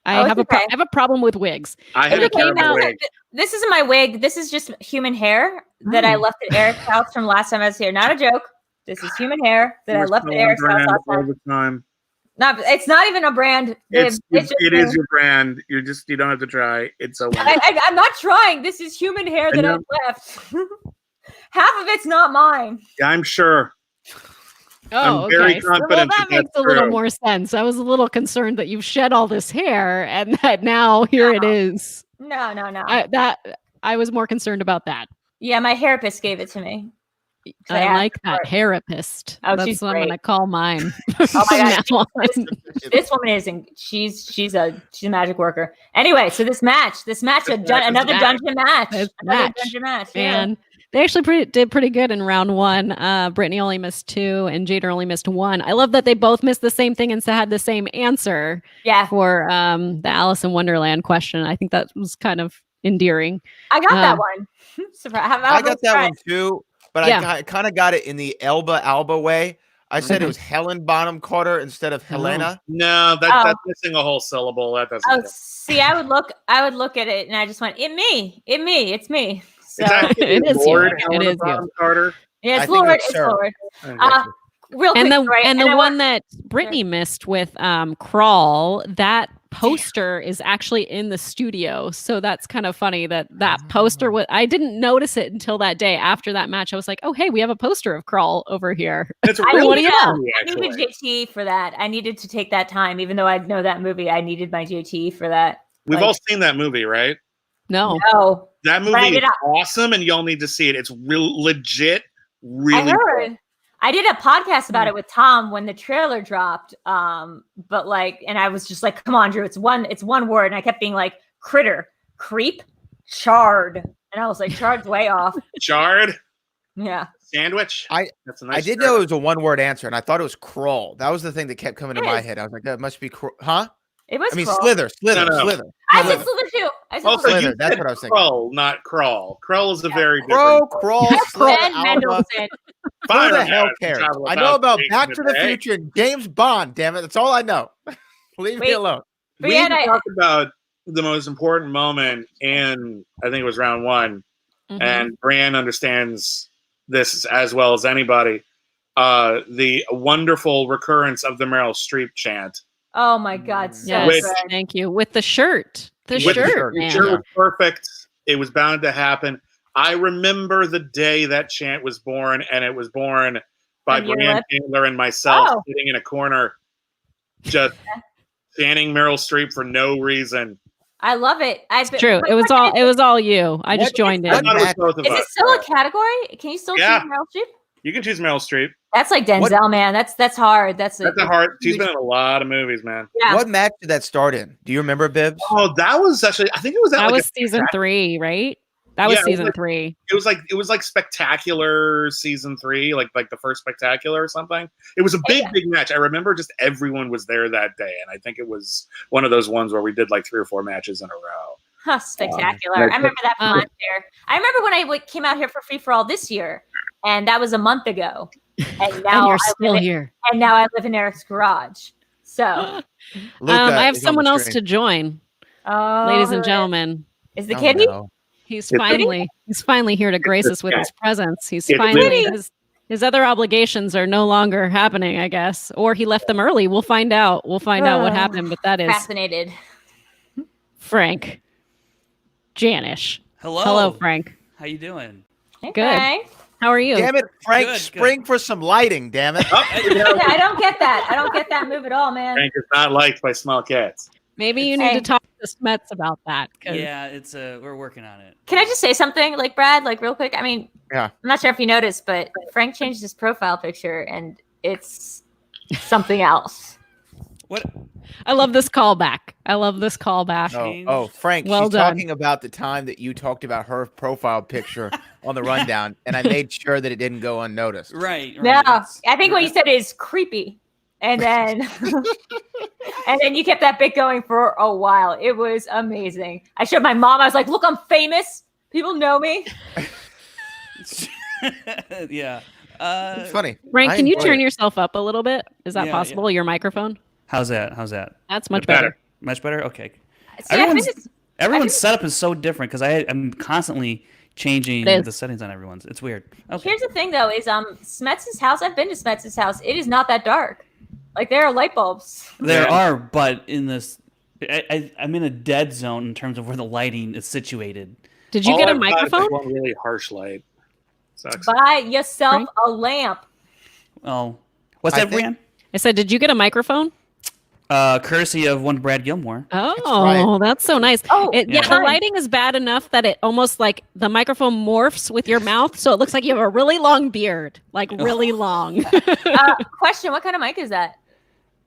Speaker 1: have a problem with wigs.
Speaker 3: I had a terrible wig.
Speaker 4: This isn't my wig. This is just human hair that I left at Eric's house from last time I was here. Not a joke. This is human hair that I left at Eric's house last time. No, it's not even a brand.
Speaker 3: It is your brand. You don't have to try. It's so.
Speaker 4: I'm not trying. This is human hair that I left. Half of it's not mine.
Speaker 3: Yeah, I'm sure.
Speaker 1: Oh,
Speaker 3: I'm very confident
Speaker 1: that makes a little more sense. I was a little concerned that you've shed all this hair and that now here it is.
Speaker 4: No.
Speaker 1: I was more concerned about that.
Speaker 4: Yeah, my therapist gave it to me.
Speaker 1: I like that therapist.
Speaker 4: Oh,
Speaker 1: That's
Speaker 4: she's
Speaker 1: what I'm
Speaker 4: great.
Speaker 1: gonna call mine.
Speaker 4: Oh my God.
Speaker 1: Now.
Speaker 4: This woman is she's a magic worker. Anyway, so this match, another dungeon match.
Speaker 1: Man, they actually did pretty good in round 1. Brittany only missed 2 and Jada only missed 1. I love that they both missed the same thing and had the same answer for the Alice in Wonderland question. I think that was kind of endearing.
Speaker 4: I got that one.
Speaker 2: I got that one too, but I kind of got it in the Alba way. I said it was Helen Bonham Carter instead of Helena.
Speaker 3: No, that's missing a whole syllable. That doesn't.
Speaker 4: See, I would look at it, and I just went, it's me. So
Speaker 1: it is
Speaker 3: Lord
Speaker 1: you. It is
Speaker 3: Bonham
Speaker 1: you.
Speaker 3: Carter.
Speaker 4: Yeah, it's Lord. It's Lord. Real quick,
Speaker 1: the one that Brittany missed with Crawl, that poster is actually in the studio. So that's kind of funny that poster I didn't notice it until that day after that match. I was like, oh, hey, we have a poster of Crawl over here.
Speaker 3: It's really
Speaker 1: what do you know?
Speaker 4: I needed JT for that. I needed to take that time. Even though I know that movie, I needed my JT for that.
Speaker 3: We've all seen that movie, right?
Speaker 1: No.
Speaker 3: That movie is awesome, and y'all need to see it. It's real legit, really
Speaker 4: cool. I did a podcast about it with Tom when the trailer dropped. But and I was just like, come on, Drew, it's one word. And I kept being like, critter, creep, charred. And I was like, charred's way off.
Speaker 3: Charred?
Speaker 4: Yeah.
Speaker 3: Sandwich?
Speaker 2: That's a nice I did know it was a one-word answer, and I thought it was crawl. That was the thing that kept coming to my head. I was like, that must be huh?
Speaker 4: It was
Speaker 2: Slither.
Speaker 3: No.
Speaker 4: I said slither too.
Speaker 2: Slither. That's what I was thinking.
Speaker 3: Krull, not crawl. Krull is a very
Speaker 2: different. Crawl,
Speaker 4: Ben Mendelsohn.
Speaker 2: Who the hell cares? I know about Back to the Future and James Bond, damn it. That's all I know. Leave me alone.
Speaker 3: We talked about the most important moment in, I think it was round 1, and Brian understands this as well as anybody. The wonderful recurrence of the Meryl Streep chant.
Speaker 4: Oh my God!
Speaker 1: Thank you. With the shirt, the shirt
Speaker 3: was perfect. It was bound to happen. I remember the day that chant was born, and it was born by Brian Chandler and myself sitting in a corner, just chanting Meryl Streep for no reason.
Speaker 4: I love it.
Speaker 1: It's true. It was all you. I just joined in.
Speaker 4: Is it still a category? Can you still choose Meryl Streep?
Speaker 3: You can choose Meryl Streep.
Speaker 4: That's like Denzel, man. That's hard. That's
Speaker 3: a hard. She's been in a lot of movies, man.
Speaker 2: Yeah. What match did that start in? Do you remember, Bibbs?
Speaker 3: Oh, that was actually. I think it was
Speaker 1: that was season 3, right? That was season 3.
Speaker 3: It was like Spectacular season 3, like the first Spectacular or something. It was a big match. I remember just everyone was there that day, and I think it was one of those ones where we did like 3 or 4 matches in a row.
Speaker 4: Huh, spectacular! I remember that from last year. I remember when I came out here for Free for All this year, and that was a month ago. And now
Speaker 1: and you're still here.
Speaker 4: And now I live in Eric's garage. So
Speaker 1: I have someone else to join. Ladies and gentlemen.
Speaker 4: Is the kitty?
Speaker 2: No.
Speaker 1: He's finally here to grace us with his presence. He's finally his other obligations are no longer happening, I guess. Or he left them early. We'll find out. We'll find out what happened, but that is
Speaker 4: fascinated.
Speaker 1: Frank Janisch.
Speaker 5: Hello,
Speaker 1: Frank.
Speaker 5: How you doing?
Speaker 4: Hey,
Speaker 1: good.
Speaker 4: Frank.
Speaker 1: How are you?
Speaker 2: Damn it, Frank. Spring for some lighting, damn it.
Speaker 4: I don't get that. I don't get that move at all, man.
Speaker 3: Frank is not liked by small cats.
Speaker 1: Maybe you need to talk to Smets about that.
Speaker 5: Yeah, we're working on it.
Speaker 4: Can I just say something, Brad, real quick? I mean,
Speaker 2: I'm
Speaker 4: not sure if you noticed, but Frank changed his profile picture, and it's something else.
Speaker 5: What?
Speaker 1: I love this callback.
Speaker 2: Oh, Frank,
Speaker 1: well
Speaker 2: she's
Speaker 1: done.
Speaker 2: talking about the time that you talked about her profile picture on the rundown, and I made sure that it didn't go unnoticed.
Speaker 5: Right.
Speaker 4: No, I think what you said is creepy. And then you kept that bit going for a while. It was amazing. I showed my mom. I was like, look, I'm famous. People know me.
Speaker 5: Yeah.
Speaker 2: It's funny.
Speaker 1: Frank, can you turn yourself up a little bit? Is that possible? Your microphone?
Speaker 5: How's that?
Speaker 1: That's much better.
Speaker 5: Much better? Okay.
Speaker 4: See,
Speaker 5: everyone's setup is so different because I'm constantly changing the settings on everyone's. It's weird. Okay.
Speaker 4: Here's the thing, though, is Smets' house. I've been to Smets' house. It is not that dark. There are light bulbs.
Speaker 5: There are, but in this, I'm in a dead zone in terms of where the lighting is situated.
Speaker 1: Did you get a microphone?
Speaker 3: One really harsh light. Sucks.
Speaker 4: Buy yourself a lamp.
Speaker 5: Oh, what's that, Brian?
Speaker 1: I said, did you get a microphone?
Speaker 5: Courtesy of one Brad Gilmore.
Speaker 1: Oh, that's so nice.
Speaker 4: Oh,
Speaker 1: yeah, the lighting is bad enough that it almost like the microphone morphs with your mouth, so it looks like you have a really long beard, like really long.
Speaker 4: Question: what kind of mic is that?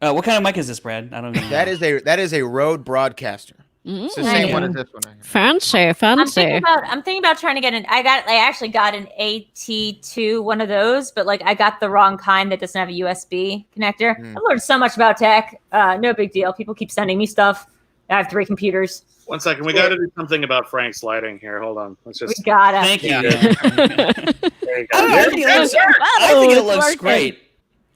Speaker 5: What kind of mic is this, Brad? I don't know.
Speaker 2: That is a Rode Broadcaster. It's the same one as this one.
Speaker 1: Fancy.
Speaker 4: I'm thinking about trying to get I actually got an AT2, one of those, but like I got the wrong kind that doesn't have a USB connector. I learned so much about tech. No big deal. People keep sending me stuff. I have 3 computers.
Speaker 3: One second, we got to do something about Frank's lighting here. Hold on, let's just.
Speaker 4: We gotta.
Speaker 5: Thank you.
Speaker 3: There you go.
Speaker 5: I think it looks great.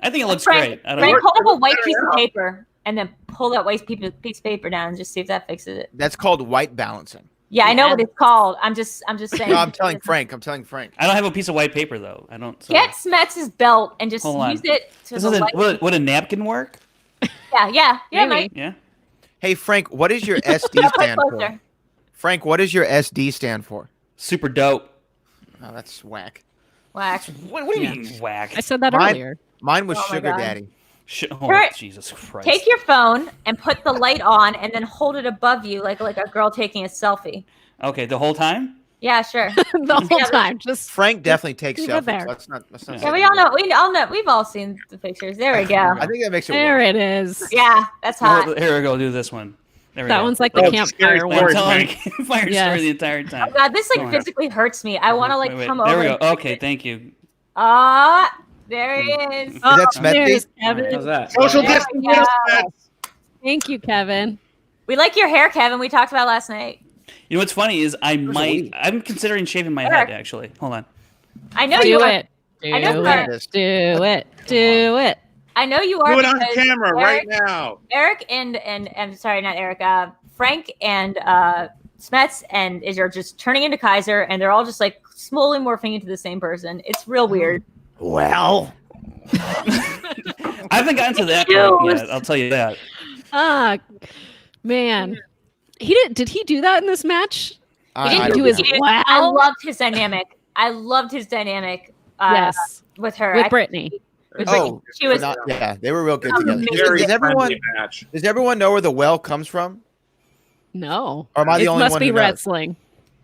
Speaker 5: I think it looks great. I don't know.
Speaker 4: Frank, hold up a white piece of paper and then pull that white piece of paper down and just see if that fixes it.
Speaker 2: That's called white balancing.
Speaker 4: Yeah, I know what it's called. I'm just saying.
Speaker 2: No, I'm telling Frank.
Speaker 5: I don't have a piece of white paper though. I don't. So.
Speaker 4: Get Smets's belt and just use it to
Speaker 5: would a napkin work?
Speaker 4: Yeah, Mike.
Speaker 5: Yeah.
Speaker 2: Hey Frank, what does your SD stand for? Frank, what does your SD stand for?
Speaker 5: Super dope.
Speaker 2: Oh, that's whack.
Speaker 4: Whack.
Speaker 5: What do you mean whack?
Speaker 1: I said that earlier.
Speaker 2: Mine was Sugar Daddy.
Speaker 5: Jesus Christ.
Speaker 4: Take your phone and put the light on and then hold it above you like a girl taking a selfie.
Speaker 5: Okay, the whole time?
Speaker 4: Yeah, sure.
Speaker 1: The whole time. Just
Speaker 2: Frank definitely takes selfies.
Speaker 1: there.
Speaker 2: Let's not
Speaker 4: yeah, we all know. We've all seen the pictures. There we go.
Speaker 2: I think that makes it
Speaker 1: there.
Speaker 2: work.
Speaker 1: It is.
Speaker 4: Yeah, that's hot.
Speaker 5: Here we go. Do this one. There we
Speaker 1: that
Speaker 5: go.
Speaker 1: one's like the campfire one.
Speaker 5: I'm telling campfire story the entire time.
Speaker 4: Oh God, this physically hurts me. I want to come over.
Speaker 5: There we go. Okay, thank you.
Speaker 4: There he is.
Speaker 2: Is that Smetsy?
Speaker 1: Kevin.
Speaker 5: How's that?
Speaker 3: Social distance.
Speaker 1: Thank you, Kevin.
Speaker 4: We like your hair, Kevin. We talked about last night.
Speaker 5: You know what's funny is I'm considering shaving my head actually. Hold on.
Speaker 4: I know
Speaker 1: you are.
Speaker 4: Do it. I know you are.
Speaker 3: Do it on camera right now.
Speaker 4: Eric and I'm sorry, not Eric. Frank and Smets and are just turning into Kaiser, and they're all just like slowly morphing into the same person. It's real weird.
Speaker 2: Well,
Speaker 5: I haven't gotten to that point yet. I'll tell you that.
Speaker 1: Man, did he do that in this match?
Speaker 4: He didn't do his. Wow. I loved his dynamic. Yes, with her,
Speaker 1: with Brittany.
Speaker 4: She was.
Speaker 2: They were real good together. Does everyone know where the well comes from?
Speaker 1: No.
Speaker 2: Or am I the only one?
Speaker 1: It must be wrestling.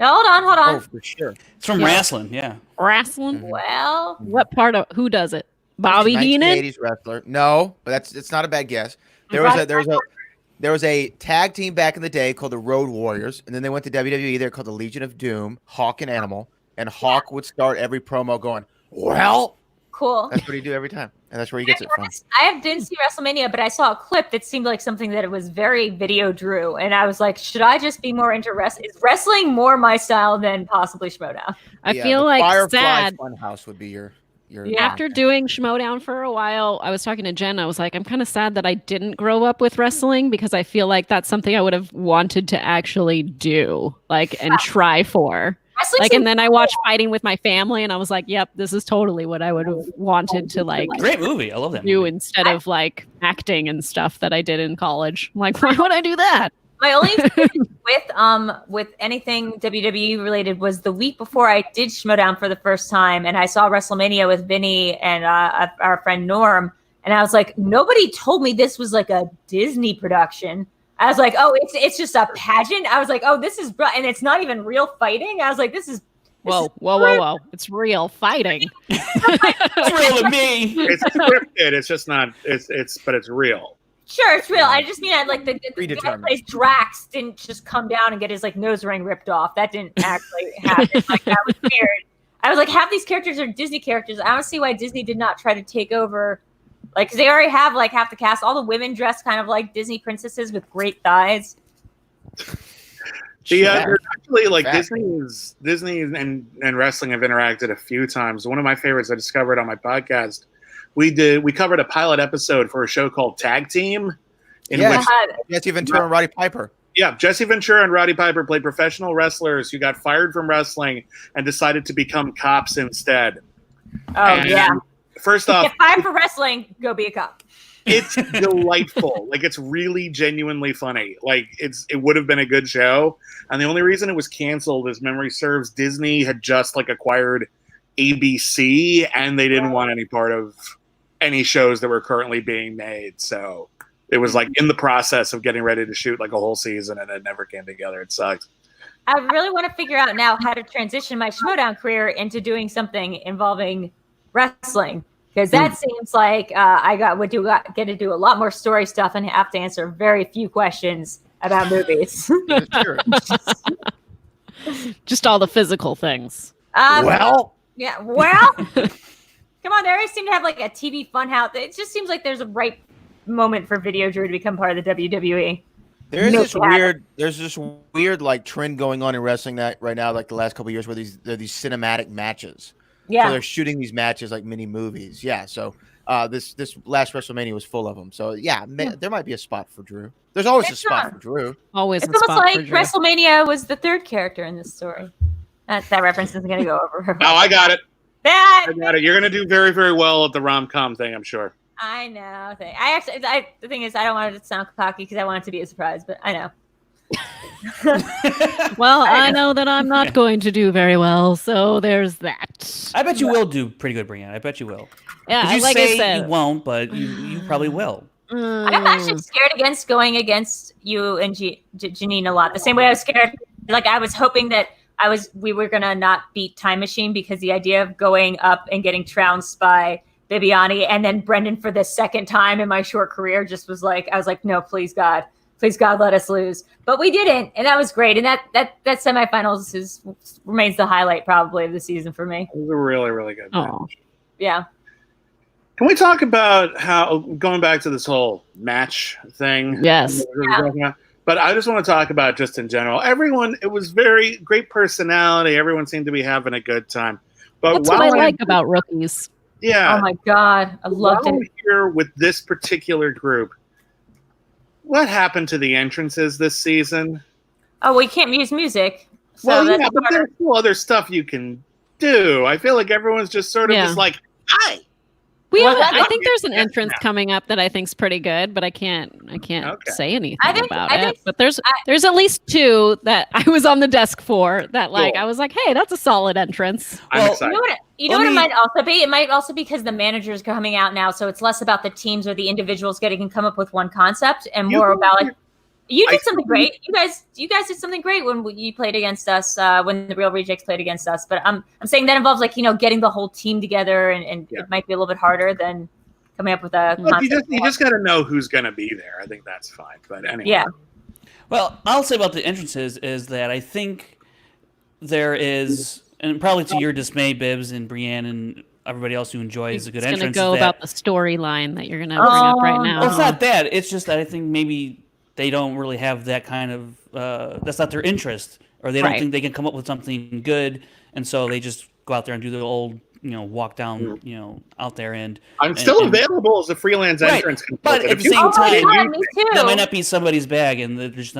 Speaker 4: No, hold on.
Speaker 2: Oh, for sure.
Speaker 5: It's from wrestling, yeah.
Speaker 1: Wrestling?
Speaker 4: Well,
Speaker 1: what part of who does it? Bobby Heenan?
Speaker 2: 1980s wrestler. No, but it's not a bad guess. There was a tag team back in the day called the Road Warriors, and then they went to WWE. They're called the Legion of Doom, Hawk and Animal, and Hawk would start every promo going, "Well."
Speaker 4: Cool.
Speaker 2: That's what he do every time, and that's where he gets it from.
Speaker 4: I didn't see WrestleMania, but I saw a clip that seemed like something that it was very VideoDrew, and I was like, should I just be more into wrestling? Is wrestling more my style than possibly Schmodown?
Speaker 1: I feel like
Speaker 2: Firefly
Speaker 1: sad.
Speaker 2: Funhouse would be your.
Speaker 1: After doing Schmodown for a while, I was talking to Jen. I was like, I'm kind of sad that I didn't grow up with wrestling because I feel like that's something I would have wanted to actually do, and try for. And then I watched Fighting with My Family, and I was like, "Yep, this is totally what I would have wanted to
Speaker 5: Great movie, I love that.
Speaker 1: Do instead of acting and stuff that I did in college. I'm like, why would I do that?
Speaker 4: My only with anything WWE related was the week before I did Schmodown for the first time, and I saw WrestleMania with Vinny and our friend Norm, and I was like, nobody told me this was like a Disney production. I was like, oh, it's just a pageant. I was like, oh, this is and it's not even real fighting. I was like, this is
Speaker 1: whoa. It's real fighting.
Speaker 5: It's real to me.
Speaker 3: It's scripted. It's just not. But it's real.
Speaker 4: Sure, it's real. I just mean the guy who plays Drax didn't just come down and get his nose ring ripped off. That didn't actually happen. That was weird. I was like, half these characters are Disney characters. I don't see why Disney did not try to take over. Because they already have half the cast. All the women dressed kind of like Disney princesses with great thighs.
Speaker 3: There's actually Disney and wrestling have interacted a few times. One of my favorites I discovered on my podcast. We covered a pilot episode for a show called Tag Team, in which
Speaker 2: Jesse Ventura and Roddy Piper.
Speaker 3: Yeah, Jesse Ventura and Roddy Piper played professional wrestlers who got fired from wrestling and decided to become cops instead. First off,
Speaker 4: get fired for wrestling, go be a cop.
Speaker 3: It's delightful. It's really genuinely funny. It would have been a good show. And the only reason it was canceled, as memory serves, Disney had just acquired ABC, and they didn't want any part of any shows that were currently being made. So It was like in the process of getting ready to shoot like a whole season, and it never came together. It sucked.
Speaker 4: I really want to figure out now how to transition my Schmodown career into doing something involving wrestling, because that seems like I get to do a lot more story stuff and have to answer very few questions about movies.
Speaker 1: Just all the physical things.
Speaker 3: Well,
Speaker 4: come on, they always seem to have like a TV funhouse. It just seems like there's a right moment for VideoDrew to become part of the WWE.
Speaker 2: There's this weird like trend going on in wrestling that right now, like the last couple of years, where there are these cinematic matches.
Speaker 4: Yeah,
Speaker 2: so they're shooting these matches like mini movies. Yeah, so this last WrestleMania was full of them. So there might be a spot for Drew. There's always a spot for Drew.
Speaker 1: Always.
Speaker 4: It's almost like WrestleMania was the third character in this story. That reference isn't going to go over her.
Speaker 3: Oh, I got it.
Speaker 4: I
Speaker 3: got it. You're going to do very, very well at the rom-com thing, I'm sure.
Speaker 4: I know. The thing is, I don't want it to sound cocky because I want it to be a surprise, but I know.
Speaker 1: Well, I know that I'm not going to do very well, so there's that.
Speaker 5: I bet you will do pretty good, Brianna. I bet you will.
Speaker 1: Yeah,
Speaker 5: you
Speaker 1: like
Speaker 5: say
Speaker 1: I said,
Speaker 5: you won't, but you probably will.
Speaker 4: I'm actually scared against going against you and Janine a lot. The same way I was scared, like I was hoping that we were gonna not beat Time Machine, because the idea of going up and getting trounced by Bibbiani and then Brendan for the second time in my short career just was like, I was like, no, please God, let us lose. But we didn't, and that was great. And that semifinals remains the highlight probably of the season for me.
Speaker 3: It was a really, really good match.
Speaker 4: Yeah.
Speaker 3: Can we talk about how, going back to this whole match thing?
Speaker 1: Yes.
Speaker 3: Yeah. But I just want to talk about just in general. Everyone, it was very great personality. Everyone seemed to be having a good time. But
Speaker 1: that's what I like about rookies.
Speaker 3: Yeah.
Speaker 4: Oh my God, I loved it.
Speaker 3: Here with this particular group, what happened to the entrances this season?
Speaker 4: Oh, we can't use music. So
Speaker 3: well, yeah, but there's still other stuff you can do. I feel like everyone's just sort of just like, hi.
Speaker 1: I think there's an entrance coming up that I think's pretty good, but I can't say anything about it. But there's at least two that I was on the desk for that I was like, hey, that's a solid entrance.
Speaker 3: I'm excited.
Speaker 4: You know what it might also be? It might also be because the manager's coming out now, so it's less about the teams or the individuals getting to come up with one concept and more about like, you did something great. You guys did something great when you played against us, when the Real Rejects played against us. But I'm saying that involves getting the whole team together, and it might be a little bit harder than coming up with a concept.
Speaker 3: You just got to know who's going to be there. I think that's fine. But anyway.
Speaker 4: Yeah.
Speaker 5: Well, I'll say about the entrances is that I think there is, and probably to your dismay, Bibbs and Brienne and everybody else who enjoys a good entrance.
Speaker 1: It's going to go about the storyline that you're going to bring up right now.
Speaker 5: Well, it's not that. It's just that I think maybe they don't really have that kind of that's not their interest, or they don't think they can come up with something good, and so they just go out there and do the old walk down out there. And
Speaker 3: I'm still available as a freelance entrance,
Speaker 5: but at the same time that might not be somebody's bag, and that's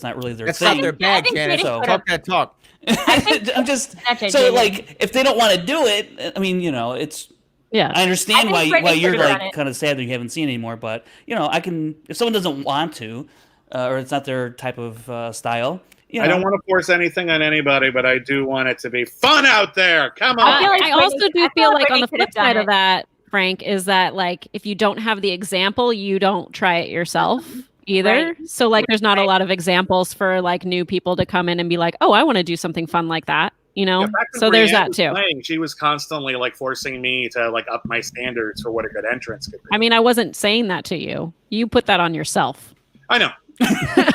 Speaker 5: not really their thing.
Speaker 2: That's not their bag, Janisch. So talk that talk.
Speaker 5: I'm just so if they don't want to do it, I mean it's.
Speaker 1: Yeah,
Speaker 5: I understand why you're kind of sad that you haven't seen anymore, but I can, if someone doesn't want to, or it's not their type of style.
Speaker 3: I don't want to force anything on anybody, but I do want it to be fun out there. Come on.
Speaker 1: I also do feel like on the flip side of that, Frank, is that if you don't have the example, you don't try it yourself either. Right. So there's not a lot of examples for new people to come in and be like, oh, I want to do something fun like that. So there's that too.
Speaker 3: She was constantly forcing me to up my standards for what a good entrance could be.
Speaker 1: I mean, I wasn't saying that to you. You put that on yourself.
Speaker 3: I know.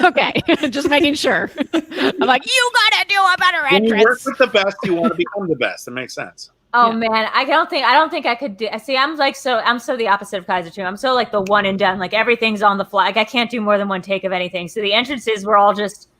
Speaker 1: Okay, just making sure. I'm like, you gotta do a better entrance.
Speaker 3: When you work with the best, you want to become the best. That makes sense.
Speaker 4: Oh man, I don't think I could do. See, I'm so the opposite of Kaiser too. I'm so the one and done. Everything's on the fly. I can't do more than one take of anything. So the entrances were all just.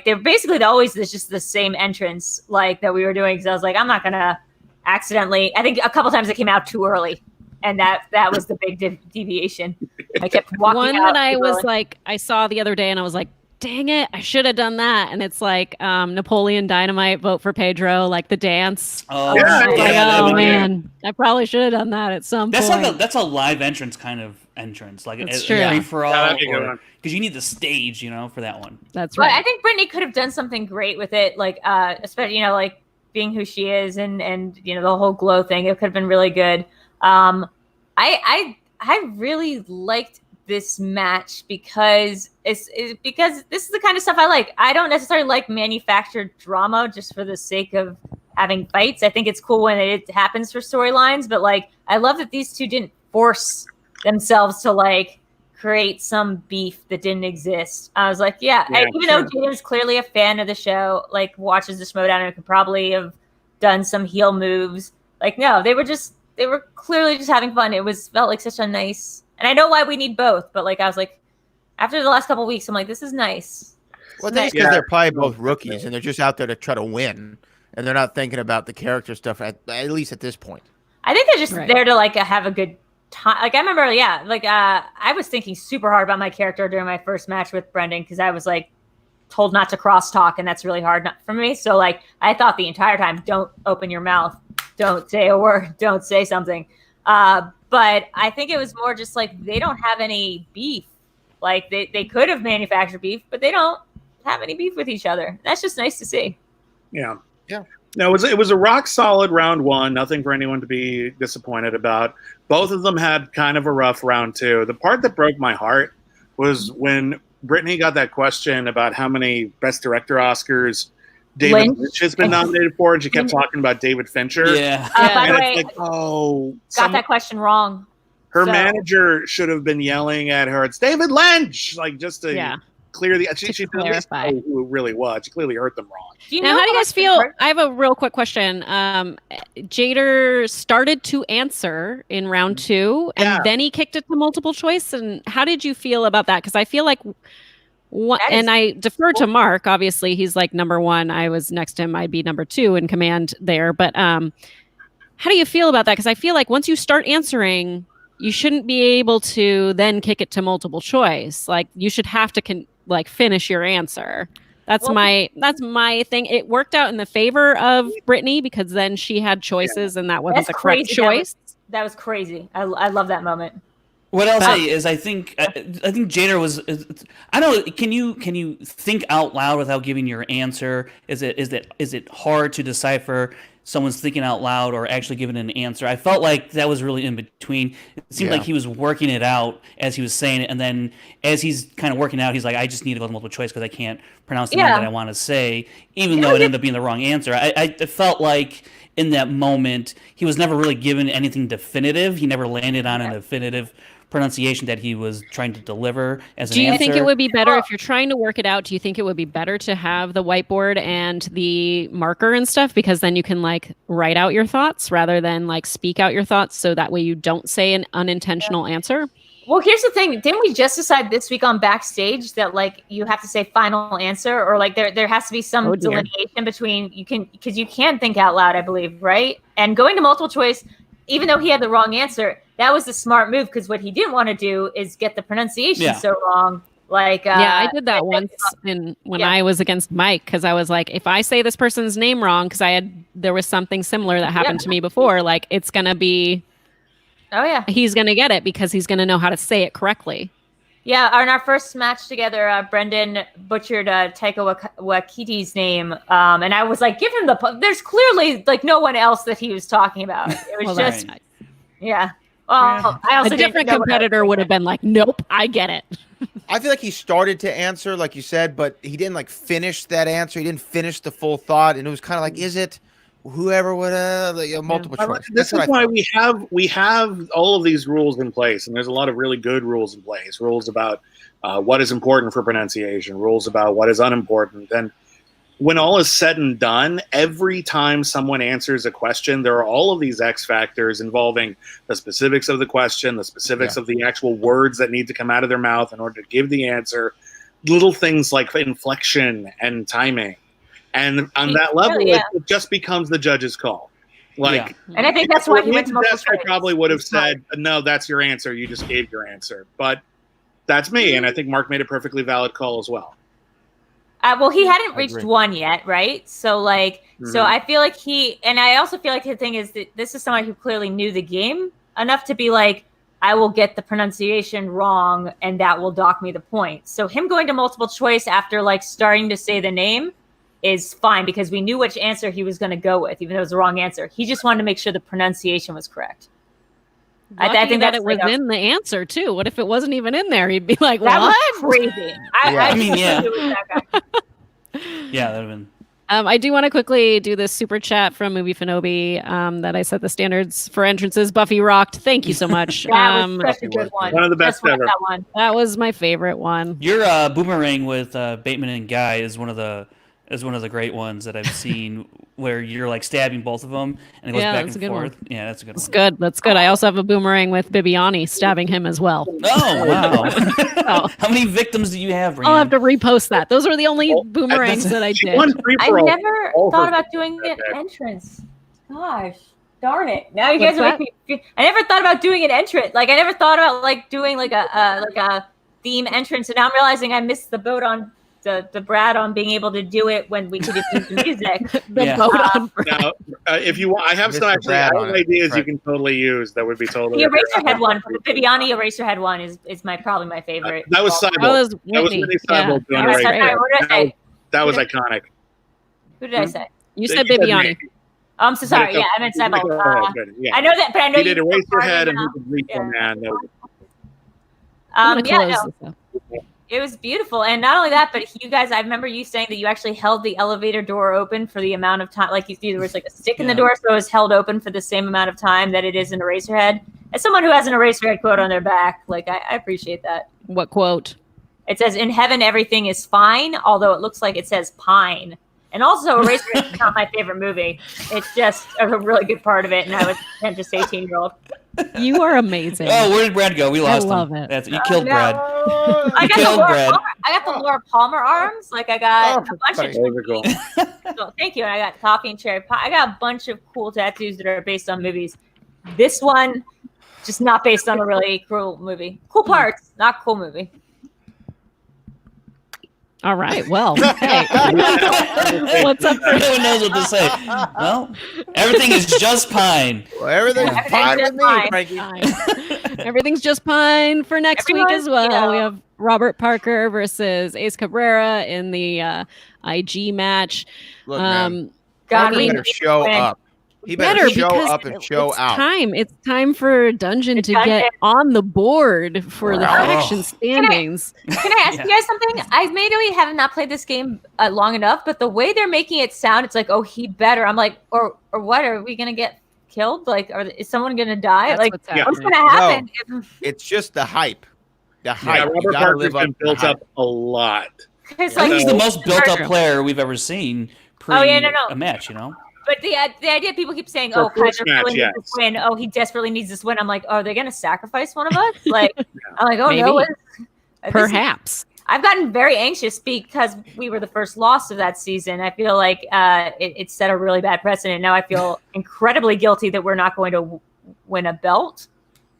Speaker 4: They're basically always just the same entrance that we were doing, because I was like, I'm not gonna accidentally. I think a couple times it came out too early, and that was the big deviation. I kept walking
Speaker 1: one
Speaker 4: out
Speaker 1: that I was I saw the other day, and I was like, dang it, I should have done that. And it's Napoleon Dynamite, vote for Pedro, the dance.
Speaker 5: Oh,
Speaker 1: man, I probably should have done that at some point.
Speaker 5: That's a live entrance kind of entrance,
Speaker 1: it's true.
Speaker 5: Free for all, because you need the stage, for that one.
Speaker 1: That's right.
Speaker 4: But I think Brittany could have done something great with it, especially being who she is, and the whole glow thing. It could have been really good. I really liked this match because because this is the kind of stuff I like. I don't necessarily like manufactured drama just for the sake of having fights. I think it's cool when it happens for storylines, but like I love that these two didn't force themselves to like create some beef that didn't exist. I was like, even though Jaden's clearly a fan of the show, like watches the Schmodown and could probably have done some heel moves. Like, no, they were clearly just having fun. It felt like such a nice, and I know why we need both, but like I was like, after the last couple of weeks, I'm like, this is nice.
Speaker 2: Well, I think it's because they're probably both rookies and they're just out there to try to win, and they're not thinking about the character stuff at least at this point.
Speaker 4: I think they're just there to like have a good time. Like I remember, I was thinking super hard about my character during my first match with Brendan because I was like told not to crosstalk, and that's really hard for me. So like I thought the entire time, don't open your mouth, don't say a word, don't say something. But I think it was more just like they don't have any beef. Like they could have manufactured beef, but they don't have any beef with each other. That's just nice to see.
Speaker 3: Yeah. No, it was a rock solid round one. Nothing for anyone to be disappointed about. Both of them had kind of a rough round two. The part that broke my heart was when Brittany got that question about how many Best Director Oscars David Lynch has been nominated for, and she kept talking about David Fincher.
Speaker 4: Yeah. By the way,
Speaker 3: got
Speaker 4: that question wrong.
Speaker 3: Her manager should have been yelling at her, "It's David Lynch!" Like just to clear the. She clarify who it really was. She clearly heard them wrong.
Speaker 1: Now, how do you guys feel? I have a real quick question. Jader started to answer in round two, and then he kicked it to multiple choice. And how did you feel about that? Because I feel like. And I defer to Mark. Obviously, he's like number one. I was next to him. I'd be number two in command there. But how do you feel about that? Because I feel like once you start answering, you shouldn't be able to then kick it to multiple choice. Like you should have to finish your answer. That's my thing. It worked out in the favor of Brittany because then she had choices, and that wasn't the correct choice.
Speaker 4: That was crazy. I love that moment.
Speaker 5: What I'll say is, I think Jader was. I don't know. Can you think out loud without giving your answer? Is it hard to decipher someone's thinking out loud or actually giving an answer? I felt like that was really in between. It seemed like he was working it out as he was saying it, and then as he's kind of working out, he's like, I just need to go to multiple choice because I can't pronounce the name that I want to say, even though it ended up being the wrong answer. I felt like in that moment he was never really given anything definitive. He never landed on a definitive pronunciation that he was trying to deliver as an answer.
Speaker 1: Do you think it would be better if you're trying to work it out? Do you think it would be better to have the whiteboard and the marker and stuff, because then you can like write out your thoughts rather than like speak out your thoughts, so that way you don't say an unintentional answer?
Speaker 4: Well, here's the thing. Didn't we just decide this week on Backstage that like you have to say final answer, or like there has to be some delineation between because you can think out loud, I believe, right? And going to multiple choice, even though he had the wrong answer, that was the smart move, because what he didn't want to do is get the pronunciation so wrong. Like,
Speaker 1: I did that once when I was against Mike, because I was like, if I say this person's name wrong, because there was something similar that happened to me before, like it's gonna be, he's gonna get it because he's gonna know how to say it correctly.
Speaker 4: Yeah, in our first match together, Brendan butchered Taika Waititi's name, and I was like, give him there's clearly like no one else that he was talking about. It was just, Well, I also
Speaker 1: a different competitor would have been like, nope, I get it.
Speaker 2: I feel like he started to answer, like you said, but he didn't like finish that answer. He didn't finish the full thought, and it was kind of like, is it whoever would multiple choice?
Speaker 3: This is why we have all of these rules in place, and there's a lot of really good rules in place. Rules about what is important for pronunciation, rules about what is unimportant, and when all is said and done, every time someone answers a question, there are all of these X factors involving the specifics of the question, the specifics of the actual words that need to come out of their mouth in order to give the answer, little things like inflection and timing. And on that level, it just becomes the judge's call. Like,
Speaker 4: and I think that's why he went to multiple choice.
Speaker 3: I probably would have said, no, that's your answer. You just gave your answer. But that's me, and I think Mark made a perfectly valid call as well.
Speaker 4: Well, he hadn't reached one yet, right? So, like, so I feel like I also feel like the thing is that this is someone who clearly knew the game enough to be like, I will get the pronunciation wrong, and that will dock me the point. So him going to multiple choice after, like, starting to say the name is fine, because we knew which answer he was going to go with, even though it was the wrong answer. He just wanted to make sure the pronunciation was correct. I think
Speaker 1: that it was in the answer too. What if it wasn't even in there? He'd be like, "What?"
Speaker 4: That was crazy.
Speaker 5: I mean, yeah.
Speaker 1: Yeah,
Speaker 5: that'd have been.
Speaker 1: I do want to quickly do this super chat from Movie Fanobi that I set the standards for entrances. Buffy rocked. Thank you so much.
Speaker 4: That was such a good one.
Speaker 3: One of the best ever.
Speaker 1: That was my favorite one.
Speaker 5: Your boomerang with Bateman and Guy is one of the great ones that I've seen, where you're like stabbing both of them and it goes back and forth. One. Yeah, that's a good one.
Speaker 1: That's good. I also have a boomerang with Bibbiani stabbing him as well.
Speaker 5: Oh wow! How many victims do you have, Brian?
Speaker 1: I'll have to repost that. Those are the only boomerangs that I did.
Speaker 4: I never thought about doing an entrance. Gosh, darn it! Now you guys are making me. I never thought about doing an entrance. Like I never thought about like doing like a theme entrance, and now I'm realizing I missed the boat on. The Brad on being able to do it when we could use the music.
Speaker 3: Now, if you want, I have some actually ideas you can totally use. That would be totally.
Speaker 4: The Eraserhead one, the Bibbiani Eraserhead one is probably my favorite.
Speaker 3: That was Cyborg. That was Minnie Cyborg doing Eraserhead. That was iconic.
Speaker 4: Who did I say?
Speaker 1: You said Bibbiani.
Speaker 4: Oh, I'm so sorry. Yeah, I meant Cyborg. I know that, but I know
Speaker 3: you did Eraserhead and who could Repo Man.
Speaker 4: It was beautiful. And not only that, but you guys, I remember you saying that you actually held the elevator door open for the amount of time, like there was like a stick in the door, so it was held open for the same amount of time that it is in Eraserhead. As someone who has an Eraserhead quote on their back, like I appreciate that.
Speaker 1: What quote?
Speaker 4: It says, "In heaven, everything is fine," although it looks like it says pine. And also, Eraserhead is not my favorite movie. It's just a really good part of it, and I was just 18-year-old.
Speaker 1: You are amazing.
Speaker 5: Oh, where did Brad go? We lost him.
Speaker 1: I love it.
Speaker 5: You killed Brad.
Speaker 4: I got the Laura Palmer arms. Like I got a bunch of. So, thank you. And I got coffee and cherry pie. I got a bunch of cool tattoos that are based on movies. This one, just not based on a really cool movie. Cool parts, not cool movie.
Speaker 1: All right. Well, hey. What's up?
Speaker 5: No one knows what to say. Well, everything is just pine.
Speaker 2: Well, everything's fine with me, Frankie.
Speaker 1: Everything's just pine for next week as well. You know. We have Robert Parker versus Ace Cabrera in the IG match.
Speaker 2: Look, man, God, he better show up. He better show up and show out.
Speaker 1: It's time for Dungeon to get on the board for the faction standings.
Speaker 4: Can I ask you guys something? I maybe have not played this game long enough, but the way they're making it sound, it's like, oh, he better. I'm like, or what? Are we gonna get killed? Like, is someone gonna die?
Speaker 1: That's
Speaker 4: like, what's gonna happen?
Speaker 2: No, it's just the hype. The hype.
Speaker 3: Yeah, Robert Parker's been built up a lot.
Speaker 5: He's the most built-up player we've ever seen a match. You know.
Speaker 4: But the idea people keep saying, oh, Kaiser really needs this win. Oh, he desperately needs this win. I'm like, oh, are they going to sacrifice one of us? Like, I'm like, oh,
Speaker 1: maybe.
Speaker 4: No.
Speaker 1: Perhaps.
Speaker 4: I've gotten very anxious because we were the first loss of that season. I feel like it set a really bad precedent. Now I feel incredibly guilty that we're not going to win a belt.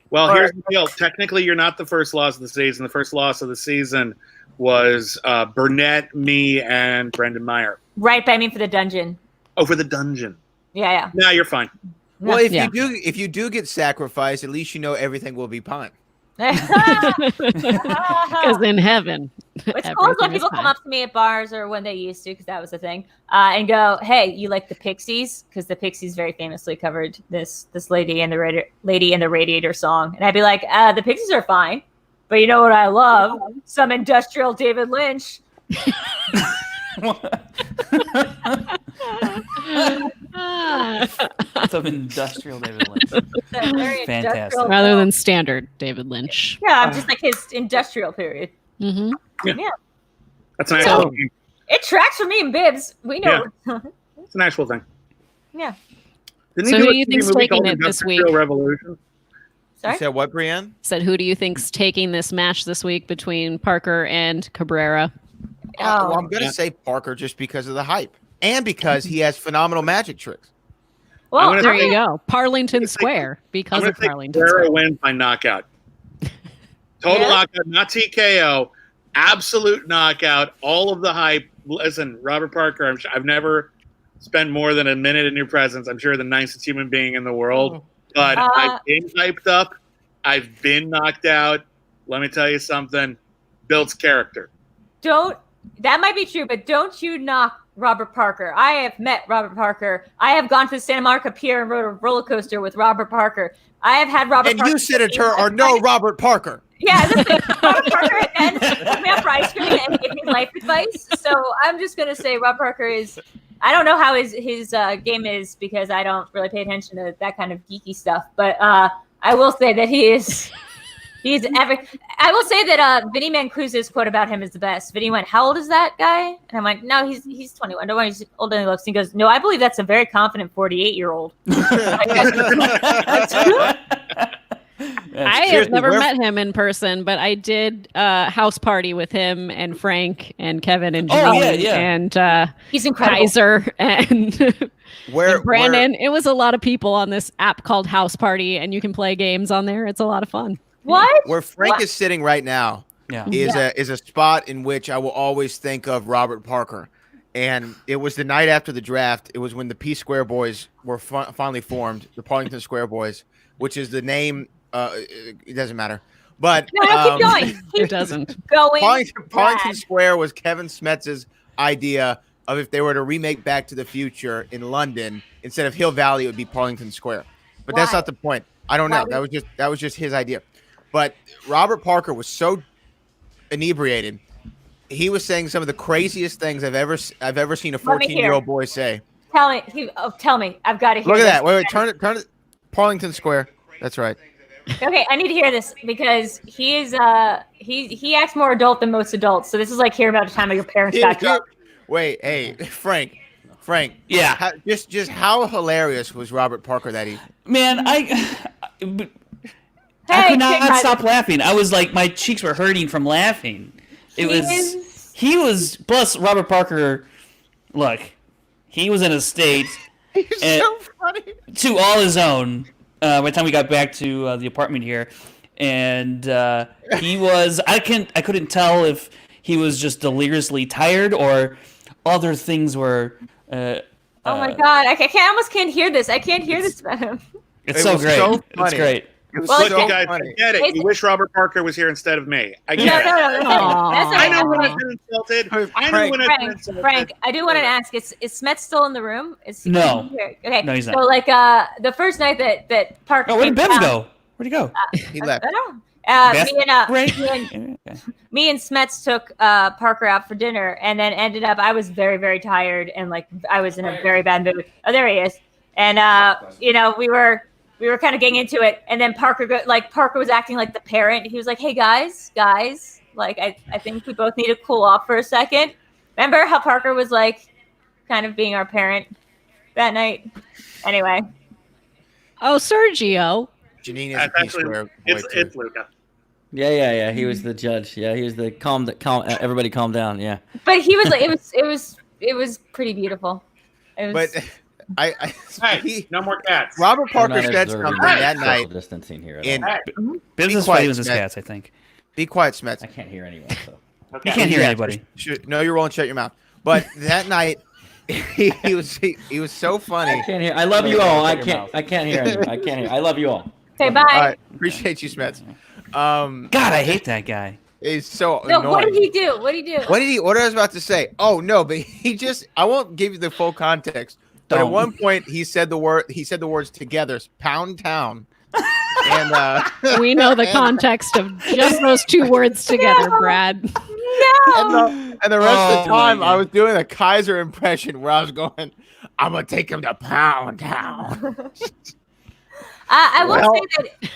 Speaker 3: Well, here's the deal. Technically, you're not the first loss of the season. The first loss of the season was Burnett, me, and Brendan Meyer.
Speaker 4: Right, but I mean for the dungeon.
Speaker 3: Oh, for the dungeon.
Speaker 4: Yeah.
Speaker 3: Nah, you're fine.
Speaker 2: Well, if you do get sacrificed, at least you know everything will be fine.
Speaker 1: Because in heaven,
Speaker 4: it's cool when people come up to me at bars or when they used to, because that was the thing, and go, "Hey, you like the Pixies?" Because the Pixies very famously covered this lady in the Radiator song, and I'd be like, "The Pixies are fine, but you know what I love? Some industrial David Lynch."
Speaker 5: Some industrial David Lynch. Fantastic.
Speaker 1: Rather than standard David Lynch.
Speaker 4: Yeah, I'm just like his industrial period.
Speaker 1: Mm-hmm.
Speaker 4: Yeah.
Speaker 3: That's an actual thing.
Speaker 4: It tracks for me and Bibbs. We know.
Speaker 3: Yeah. It's an actual thing.
Speaker 4: Yeah.
Speaker 1: So who do you think's taking it this week?
Speaker 3: Revolution?
Speaker 2: Sorry? You said what, Brienne?
Speaker 1: Said who do you think's taking this match this week between Parker and Cabrera?
Speaker 2: Well, I'm going to say Parker just because of the hype and because he has phenomenal magic tricks.
Speaker 4: Well,
Speaker 1: there you go. Parlington Square because of Parlington
Speaker 3: Square. Win by knockout. Total knockout, not TKO. Absolute knockout. All of the hype. Listen, Robert Parker, I've never spent more than a minute in your presence. I'm sure the nicest human being in the world. But I've been hyped up. I've been knocked out. Let me tell you something. Builds character.
Speaker 4: That might be true, but don't you knock Robert Parker. I have met Robert Parker. I have gone to the Santa Monica Pier and rode a roller coaster with Robert Parker. I have had Robert Parker.
Speaker 2: And you, Senator, are no Robert Parker.
Speaker 4: Yeah, Robert Parker and took me out for ice cream and gave me life advice. So I'm just going to say Robert Parker is, I don't know how his game is because I don't really pay attention to that kind of geeky stuff. But I will say that he's I will say that Vinny Mancuso's quote about him is the best. Vinny went, "How old is that guy?" And I'm like, "No, he's 21. Don't worry, he's older than he looks." And he goes, "No, I believe that's a very confident 48-year-old."
Speaker 1: I have never met him in person, but I did house party with him and Frank and Kevin and Janine and
Speaker 4: he's incredible.
Speaker 1: Kaiser and Brandon. It was a lot of people on this app called House Party, and you can play games on there. It's a lot of fun.
Speaker 4: What?
Speaker 2: Where Frank is sitting right now is a spot in which I will always think of Robert Parker. And it was the night after the draft. It was when the P Square Boys were finally formed, the Parlington Square Boys, which is the name. It doesn't matter. But
Speaker 4: no, keep going.
Speaker 1: It doesn't.
Speaker 2: Parlington Square was Kevin Smetz's idea of if they were to remake Back to the Future in London, instead of Hill Valley, it would be Parlington Square. But that's not the point. I don't know. That was just his idea. But Robert Parker was so inebriated. He was saying some of the craziest things I've ever seen a 14-year-old boy say.
Speaker 4: Tell me. I've got to hear.
Speaker 2: Look at that. Wait. Turn it. Parlington Square. That's right.
Speaker 4: Okay, I need to hear this because he is he acts more adult than most adults. So this is like hearing about the time of your parents got drunk.
Speaker 2: Wait, hey, Frank.
Speaker 5: Yeah.
Speaker 2: Just how hilarious was Robert Parker that evening?
Speaker 5: Man, I could not stop laughing. I was like, my cheeks were hurting from laughing. He was, plus Robert Parker, look, he was in a state
Speaker 2: He's so funny.
Speaker 5: To all his own by the time we got back to the apartment here. And he was, I couldn't tell if he was just deliriously tired or other things were. Oh
Speaker 4: my God. I almost can't hear this. I can't hear this about him.
Speaker 5: It's so great. It's great.
Speaker 3: Look, you guys, forget it. You wish Robert Parker was here instead of me. I get it.
Speaker 4: No.
Speaker 3: I know when I've been insulted.
Speaker 4: Frank, I do want to ask, is Smets still in the room?
Speaker 5: No.
Speaker 4: Okay.
Speaker 5: No, he's not.
Speaker 4: So, like, the first night that Parker.
Speaker 5: Oh, where did Bibbs go? Where'd he go?
Speaker 2: He left.
Speaker 4: I don't know. Me and Smets took Parker out for dinner, and then ended up. I was very, very tired, and like I was in a very bad mood. Oh, there he is. And we were kind of getting into it, and then Parker was acting like the parent. He was like, "Hey guys, like I think we both need to cool off for a second." Remember how Parker was like, kind of being our parent that night? Anyway.
Speaker 1: Oh, Sergio.
Speaker 2: Janine is a P-Square boy
Speaker 3: it's Luca.
Speaker 6: Yeah. He was the judge. Yeah, he was the calm. Everybody calm down. Yeah.
Speaker 4: But he was like, it was pretty beautiful.
Speaker 3: No more cats.
Speaker 2: Robert Parker said something that night.
Speaker 6: Distancing here.
Speaker 5: Business fighting with his cats, I think.
Speaker 2: Be quiet, Smets.
Speaker 6: I can't hear anyone. So.
Speaker 5: You can't hear anybody.
Speaker 2: No, you're rolling. Shut your mouth. But that night, he was so funny.
Speaker 6: I can't hear. I love you all. I can't hear anyone. I can't hear. I love you all.
Speaker 4: Okay, bye.
Speaker 2: All right, appreciate you, Smets.
Speaker 5: God, I hate that guy.
Speaker 2: It's so
Speaker 4: annoying.
Speaker 2: What
Speaker 4: did he do? What did he?
Speaker 2: What I was about to say. Oh no, but I won't give you the full context. But at one point, he said the words together, "Pound Town," and
Speaker 1: we know the context of just those two words together, Brad.
Speaker 4: No.
Speaker 2: And the rest of the time, I was doing a Kaiser impression where I was going, "I'm gonna take him to Pound Town."
Speaker 4: I will say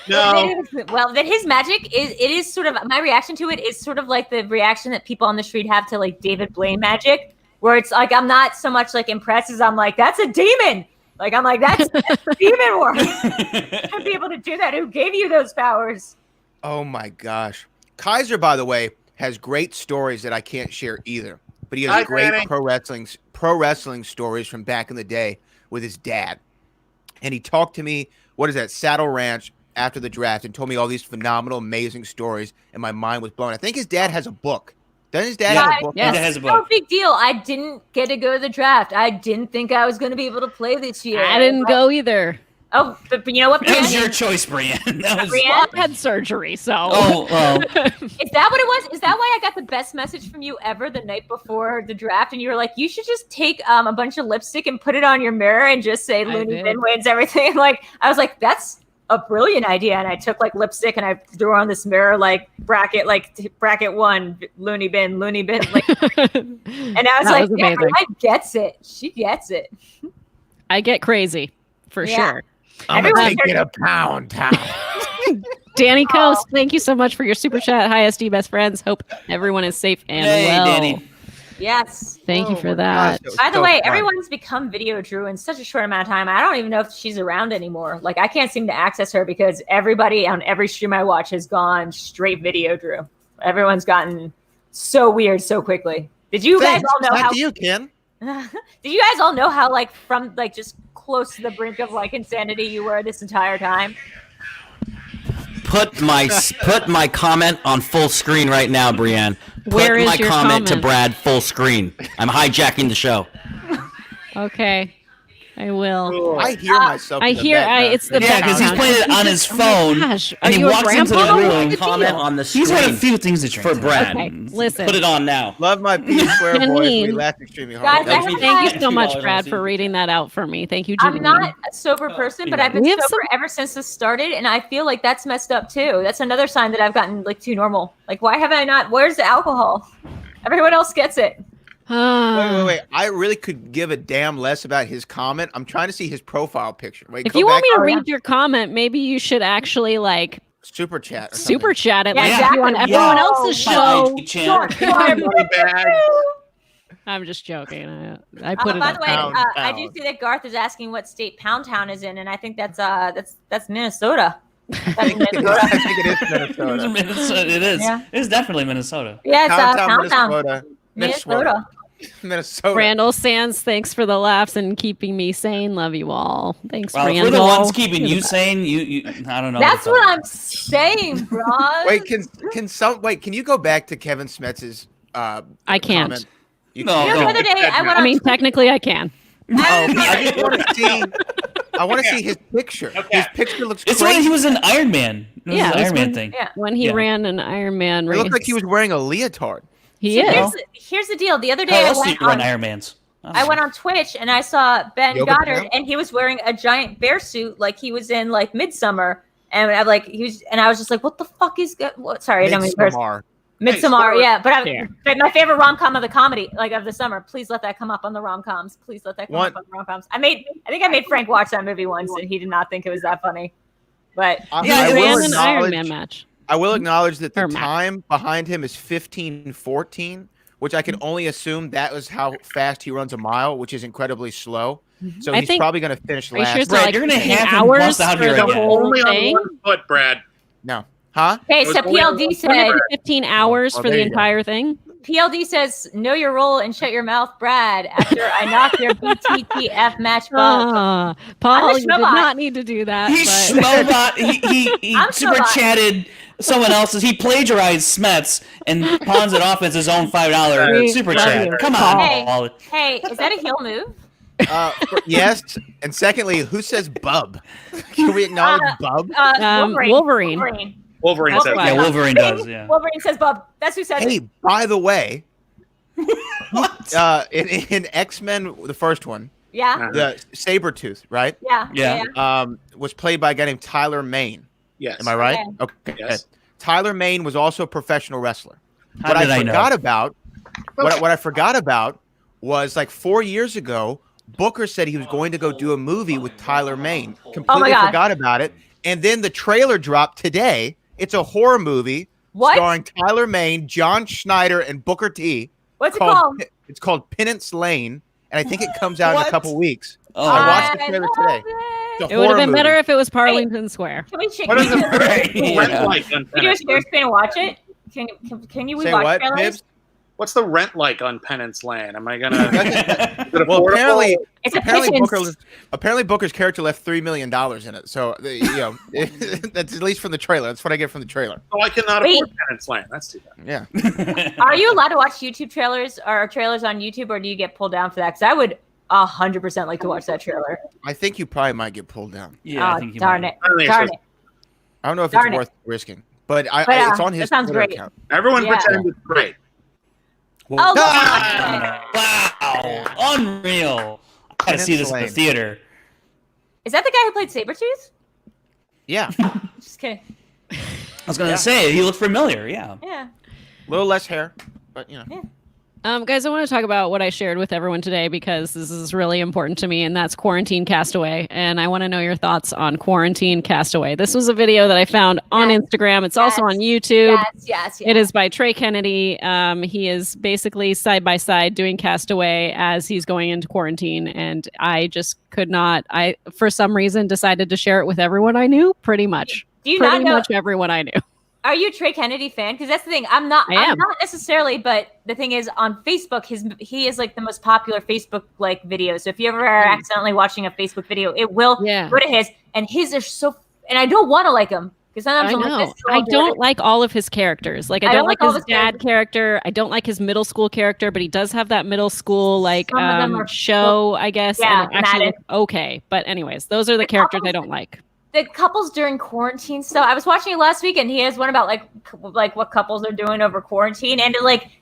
Speaker 4: that that his magic is sort of, my reaction to it is sort of like the reaction that people on the street have to like David Blaine magic. Where it's like, I'm not so much like impressed as I'm like, that's a demon. Like, I'm like, that's demon work. To be able to do that. Who gave you those powers?
Speaker 2: Oh my gosh. Kaiser, by the way, has great stories that I can't share either. But he has great pro wrestling stories from back in the day with his dad. And he talked to me, Saddle Ranch after the draft, and told me all these phenomenal, amazing stories. And my mind was blown. I think his dad has a book. Doesn't his dad have a book?
Speaker 5: Yes. His dad has a book.
Speaker 4: No big deal. I didn't get to go to the draft. I didn't think I was going to be able to play this year.
Speaker 1: I didn't go either.
Speaker 4: Oh, but you know what?
Speaker 5: That was
Speaker 4: Brienne?
Speaker 5: your choice, Brienne. That was.
Speaker 4: Brienne?
Speaker 1: Well, I had surgery, so.
Speaker 5: Oh, well.
Speaker 4: Is that what it was? Is that why I got the best message from you ever the night before the draft? And you were like, you should just take a bunch of lipstick and put it on your mirror and just say Looney Bin wins everything. Like, I was like, that's a brilliant idea. And I took like lipstick and I threw on this mirror, like bracket 1, Looney Bin. Like, and I was like, yeah, Brienne gets it. She gets it.
Speaker 1: I get crazy for sure.
Speaker 2: I'm gonna take it a pound town.
Speaker 1: Danny Coast, thank you so much for your super chat. Hi, SD best friends. Hope everyone is safe and well.
Speaker 5: Danny.
Speaker 4: Yes.
Speaker 1: Thank you for that.
Speaker 2: Gosh,
Speaker 4: By the way, everyone's become VideoDrew in such a short amount of time. I don't even know if she's around anymore. Like, I can't seem to access her because everybody on every stream I watch has gone straight VideoDrew. Everyone's gotten so weird so quickly. Did you guys all know how?
Speaker 2: You, Ken.
Speaker 4: Did you guys all know how, like, from like just close to the brink of like insanity you were this entire time?
Speaker 6: Put my comment on full screen right now, Brienne.
Speaker 1: Where is
Speaker 6: Put my
Speaker 1: your
Speaker 6: comment to
Speaker 1: comment?
Speaker 6: Brad full screen. I'm hijacking the show.
Speaker 1: Okay, I will.
Speaker 2: Oh, I hear myself.
Speaker 1: I hear. It's the
Speaker 5: because he's playing it on his phone.
Speaker 1: Gosh,
Speaker 5: and he walks into the room.
Speaker 6: Comment on the screen.
Speaker 5: He's had a few things to
Speaker 6: for Brad.
Speaker 1: Okay, listen.
Speaker 6: Put it on now.
Speaker 2: Love my P square boys. We laugh extremely hard.
Speaker 4: Guys,
Speaker 1: Thank you so much, Brad, for reading that out for me. Thank you, Janine.
Speaker 4: I'm not a sober person, but I've been sober ever since this started, and I feel like that's messed up too. That's another sign that I've gotten like too normal. Like, why have I not? Where's the alcohol? Everyone else gets it.
Speaker 2: Wait. I really could give a damn less about his comment. I'm trying to see his profile picture. Wait,
Speaker 1: if you want me to read your comment, maybe you should actually like
Speaker 2: super chat.
Speaker 1: Super chat it like
Speaker 4: exactly.
Speaker 1: on everyone else's show. I'm just joking. I put it.
Speaker 4: By the way, I do see that Garth is asking what state Pound Town is in, and I think that's Minnesota.
Speaker 2: I think it is Minnesota.
Speaker 5: It is.
Speaker 4: Yeah.
Speaker 5: It's definitely Minnesota.
Speaker 4: Yeah, it's
Speaker 2: Pound Town,
Speaker 4: Minnesota.
Speaker 2: Minnesota.
Speaker 1: Randall Sands, thanks for the laughs and keeping me sane. Love you all. Thanks,
Speaker 5: well,
Speaker 1: Randall.
Speaker 5: If we're the ones keeping you sane, you I don't know.
Speaker 4: That's what I'm saying, bro.
Speaker 2: Wait, can you go back to Kevin Smetz's
Speaker 1: I can't.
Speaker 2: comment?
Speaker 4: The other day I
Speaker 1: mean, technically I can.
Speaker 2: I just want to see. I want to see his picture. Okay. His picture looks
Speaker 5: it's
Speaker 2: crazy.
Speaker 5: when he was an Iron Man. It was an Iron Man thing.
Speaker 4: Yeah.
Speaker 1: When he ran an Iron Man race.
Speaker 2: It looked like he was wearing a leotard.
Speaker 1: He is.
Speaker 4: Here's the deal. The other day I went on Twitch and I saw Ben Goddard and he was wearing a giant bear suit like he was in like Midsommar. And I was just like, what the fuck is sorry, I don't mean Midsommar, yeah. But my favorite rom-com of the summer. Please let that come up on the rom-coms. Please let that come up on the rom-coms. I think I made Frank watch that movie once and he did not think it was that funny. But
Speaker 1: he ran an Iron Man match.
Speaker 2: I will acknowledge that the time behind him is 15:14, which I can only assume that was how fast he runs a mile, which is incredibly slow. So he's probably going to finish last.
Speaker 1: Sure
Speaker 5: Brad, you're going to have him bust out here again.
Speaker 3: Only on 1 foot, Brad.
Speaker 2: No. Huh?
Speaker 4: Okay, so PLD said
Speaker 1: 15 hours for the entire thing.
Speaker 4: PLD says, know your role and shut your mouth, Brad, after I knock your BTTF match bug.
Speaker 1: Paul, you did not need to do that.
Speaker 5: He super chatted someone else's. He plagiarized Smets and pawns it off as his own $5 super chat. Come on.
Speaker 4: Hey, is that a heel move?
Speaker 2: Yes. And secondly, who says bub? Can we acknowledge bub?
Speaker 1: Wolverine.
Speaker 3: Wolverine says
Speaker 5: yeah, Wolverine does. Yeah.
Speaker 4: Wolverine says bub. That's who says it.
Speaker 2: Hey, by the way, in X-Men, the first one, the Sabretooth, right?
Speaker 4: Yeah.
Speaker 2: Was played by a guy named Tyler Mane.
Speaker 3: Yes.
Speaker 2: Am I right? Okay. Yes. Tyler Mane was also a professional wrestler. What I forgot about was like 4 years ago, Booker said he was going to go do a movie with Tyler Mane. Completely forgot about it. And then the trailer dropped today. It's a horror movie starring Tyler Mane, John Schneider, and Booker T.
Speaker 4: What's it called?
Speaker 2: It's called Penance Lane, and I think it comes out in a couple weeks. I watched the trailer today.
Speaker 1: It would have been better if it was Parlington Square.
Speaker 4: Can we check?
Speaker 3: What is the rent like on
Speaker 4: Can you do a share screen and watch it? Can you
Speaker 2: Say
Speaker 4: watch
Speaker 2: what,
Speaker 4: trailers?
Speaker 2: Bibbs?
Speaker 3: What's the rent like on Penance Lane? Am I gonna?
Speaker 2: Well,
Speaker 4: it's
Speaker 2: apparently Booker's character left $3 million in it. So that's at least from the trailer. That's what I get from the trailer.
Speaker 3: Oh, I cannot afford Penance Lane. That's too bad.
Speaker 2: Yeah.
Speaker 4: Are you allowed to watch YouTube trailers or trailers on YouTube, or do you get pulled down for that? Because 100% like to watch that trailer.
Speaker 2: I think you probably might get pulled down.
Speaker 5: Yeah, I think you
Speaker 4: darn
Speaker 5: might.
Speaker 4: it. Darn it.
Speaker 2: I don't know if it's worth risking, but it's on his Twitter account.
Speaker 3: Everyone pretends it's great.
Speaker 5: Wow.
Speaker 2: Yeah.
Speaker 5: Unreal. I gotta see this in the theater.
Speaker 4: Is that the guy who played Sabretooth?
Speaker 2: Yeah.
Speaker 4: Just kidding.
Speaker 5: I was gonna say he looked familiar. Yeah.
Speaker 4: Yeah.
Speaker 2: A little less hair, but you know.
Speaker 4: Yeah.
Speaker 1: Guys, I want to talk about what I shared with everyone today because this is really important to me, and that's Quarantine Castaway. And I want to know your thoughts on Quarantine Castaway. This was a video that I found on Instagram. It's also on YouTube.
Speaker 4: Yes.
Speaker 1: It is by Trey Kennedy. He is basically side by side doing Castaway as he's going into quarantine. And I just could not. I, for some reason, decided to share it with everyone I knew. Pretty much.
Speaker 4: Do you
Speaker 1: pretty
Speaker 4: not know?
Speaker 1: Much everyone I knew.
Speaker 4: Are you a Trey Kennedy fan? Because that's the thing. I'm not necessarily, but the thing is, on Facebook, he is like the most popular Facebook like video. So if you ever are accidentally watching a Facebook video, it will go to his, and his are so. And I don't want to like him because sometimes I'm like,
Speaker 1: I don't like all of his characters. Like I don't like his dad character. I don't like his middle school character, but he does have that middle school like show, I guess.
Speaker 4: Yeah,
Speaker 1: and it actually okay. But anyways, those are the characters I don't like.
Speaker 4: The couples during quarantine stuff. I was watching it last week, and he has one about like what couples are doing over quarantine, and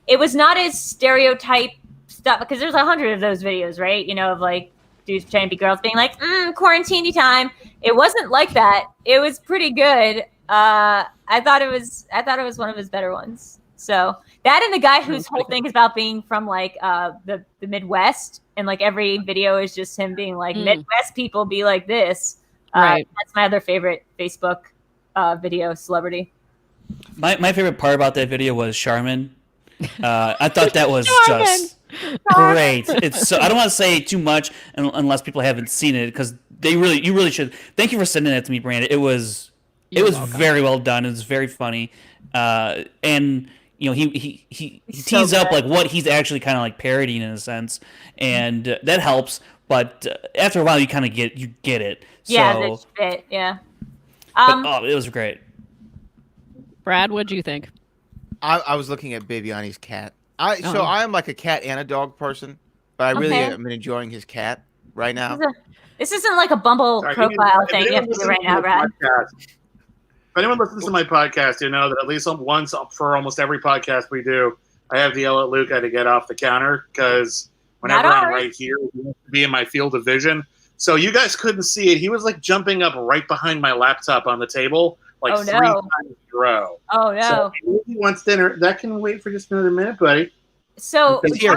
Speaker 4: it was not as stereotype stuff because there's 100 of those videos, right? You know, of like dudes pretending to be girls being like quarantine time. It wasn't like that. It was pretty good. I thought it was one of his better ones. So that and the guy whose whole thing is about being from like the Midwest, and like every video is just him being like Midwest people be like this.
Speaker 1: Right.
Speaker 4: That's my other favorite Facebook video celebrity.
Speaker 5: My favorite part about that video was Charmin. I thought that was just great. It's so I don't want to say too much unless people haven't seen it because you really should. Thank you for sending that to me, Brandon. It was very well done. It was very funny, and you know he tees up like what he's actually kind of like parodying in a sense, and that helps. But after a while, you kind of get it.
Speaker 4: Yeah,
Speaker 5: so,
Speaker 4: that's it. Yeah.
Speaker 5: It was great.
Speaker 1: Brad, what'd you think?
Speaker 2: I was looking at Bibbiani's cat. So I am like a cat and a dog person, but I really am enjoying his cat right now.
Speaker 4: This isn't like a Bumble profile thing you have to do right now, Brad.
Speaker 3: If anyone listens to my podcast, you know that at least once for almost every podcast we do, I have to yell at Luca to get off the counter because whenever I'm right here, he wants to be in my field of vision. So you guys couldn't see it. He was like jumping up right behind my laptop on the table, like 3 times in a row.
Speaker 4: Oh no!
Speaker 3: So he wants dinner. That can wait for just another minute, buddy.
Speaker 4: So John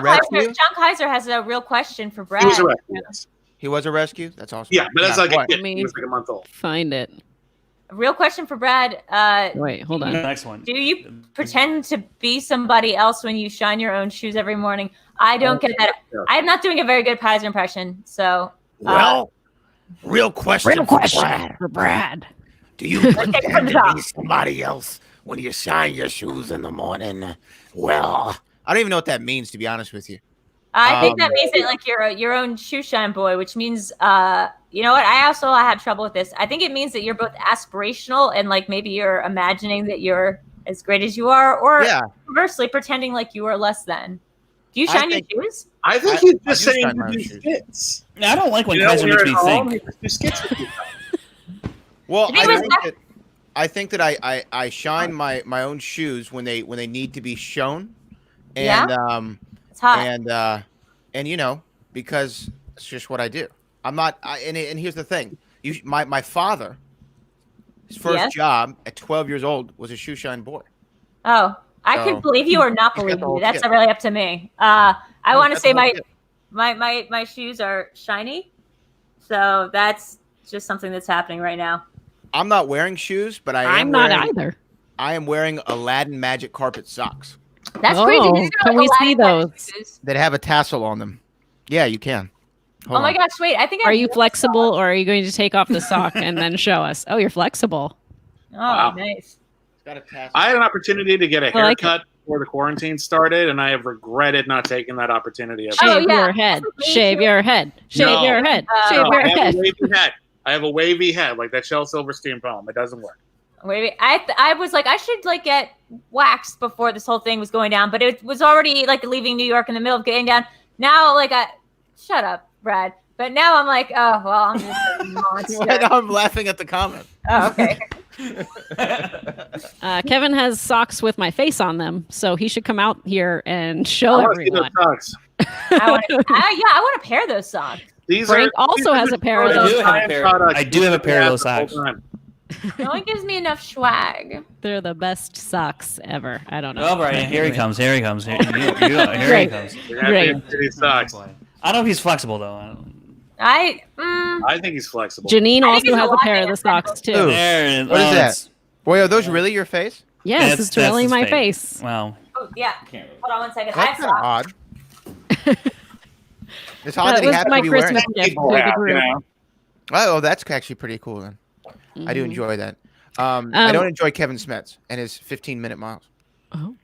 Speaker 4: Kaiser has a real question for Brad.
Speaker 3: He was a rescue. Yes.
Speaker 2: He was a rescue. That's awesome.
Speaker 3: Yeah, but that's like a kid. He was like a month old.
Speaker 1: Find it.
Speaker 4: A real question for Brad.
Speaker 1: Wait, hold on.
Speaker 5: Next one.
Speaker 4: Do you pretend to be somebody else when you shine your own shoes every morning? I don't get that. I'm not doing a very good Kaiser impression, so.
Speaker 2: Well, real question
Speaker 1: for Brad.
Speaker 2: Do you pretend to be somebody else when you shine your shoes in the morning? Well, I don't even know what that means, to be honest with you.
Speaker 4: I think that means that like you're your own shoe shine boy, which means you know what? I have trouble with this. I think it means that you're both aspirational and like maybe you're imagining that you're as great as you are, or conversely pretending like you are less than. Do you shine your shoes?
Speaker 3: I think he's just saying to do skits.
Speaker 5: I don't like when Kaiser makes me think.
Speaker 3: Do skits with you.
Speaker 2: Well, I think that I shine my own shoes when they need to be shown, and
Speaker 4: it's hot.
Speaker 2: and you know, because it's just what I do. I'm not. And here's the thing: my father, his first job at 12 years old was a shoe shine boy.
Speaker 4: Oh. I can believe you or not believe you. That's really up to me. I want to say my shoes are shiny, so that's just something that's happening right now.
Speaker 2: I'm not wearing shoes, but I'm not either. I am wearing Aladdin magic carpet socks.
Speaker 4: That's crazy.
Speaker 1: Can we see those?
Speaker 2: That have a tassel on them. Yeah, you can.
Speaker 4: Hold on. Gosh, wait! I think.
Speaker 1: Are you flexible, or are you going to take off the sock and then show us? Oh, you're flexible.
Speaker 4: Oh, nice.
Speaker 3: I had an opportunity to get a haircut before the quarantine started, and I have regretted not taking that opportunity.
Speaker 1: Shave your head. Shave your head. Shave your head. Shave your head.
Speaker 3: I have a wavy head, like that Shel Silverstein poem. It doesn't work.
Speaker 4: Wavy. I was like, I should like get waxed before this whole thing was going down, but it was already like leaving New York in the middle of getting down. Now, like, shut up. Brad. But now I'm like, oh well, I'm just a monster.
Speaker 2: Now I'm laughing at the comment.
Speaker 4: Oh, okay.
Speaker 1: Kevin has socks with my face on them, so he should come out here and show everyone.
Speaker 4: I want a pair of those socks.
Speaker 1: Frank also has a pair of those.
Speaker 5: I do have a pair of those socks.
Speaker 4: No one gives me enough swag.
Speaker 1: They're the best socks ever. I don't know.
Speaker 5: Oh, right. Here he comes. Here he comes. Here he comes.
Speaker 3: Great socks.
Speaker 5: I don't know if he's flexible though.
Speaker 3: I think he's flexible.
Speaker 1: Janine also has a pair of the socks too.
Speaker 2: What is that? Boy, are those really your face?
Speaker 1: Yes, it's really my face.
Speaker 5: Wow.
Speaker 4: Oh yeah. Hold on one second.
Speaker 2: That's kind of odd. It's odd that he happened to be wearing
Speaker 1: Christmas gift to the group.
Speaker 2: Oh, that's actually pretty cool then. I do enjoy that. I don't enjoy Kevin Smets and his 15-minute miles.
Speaker 1: Oh.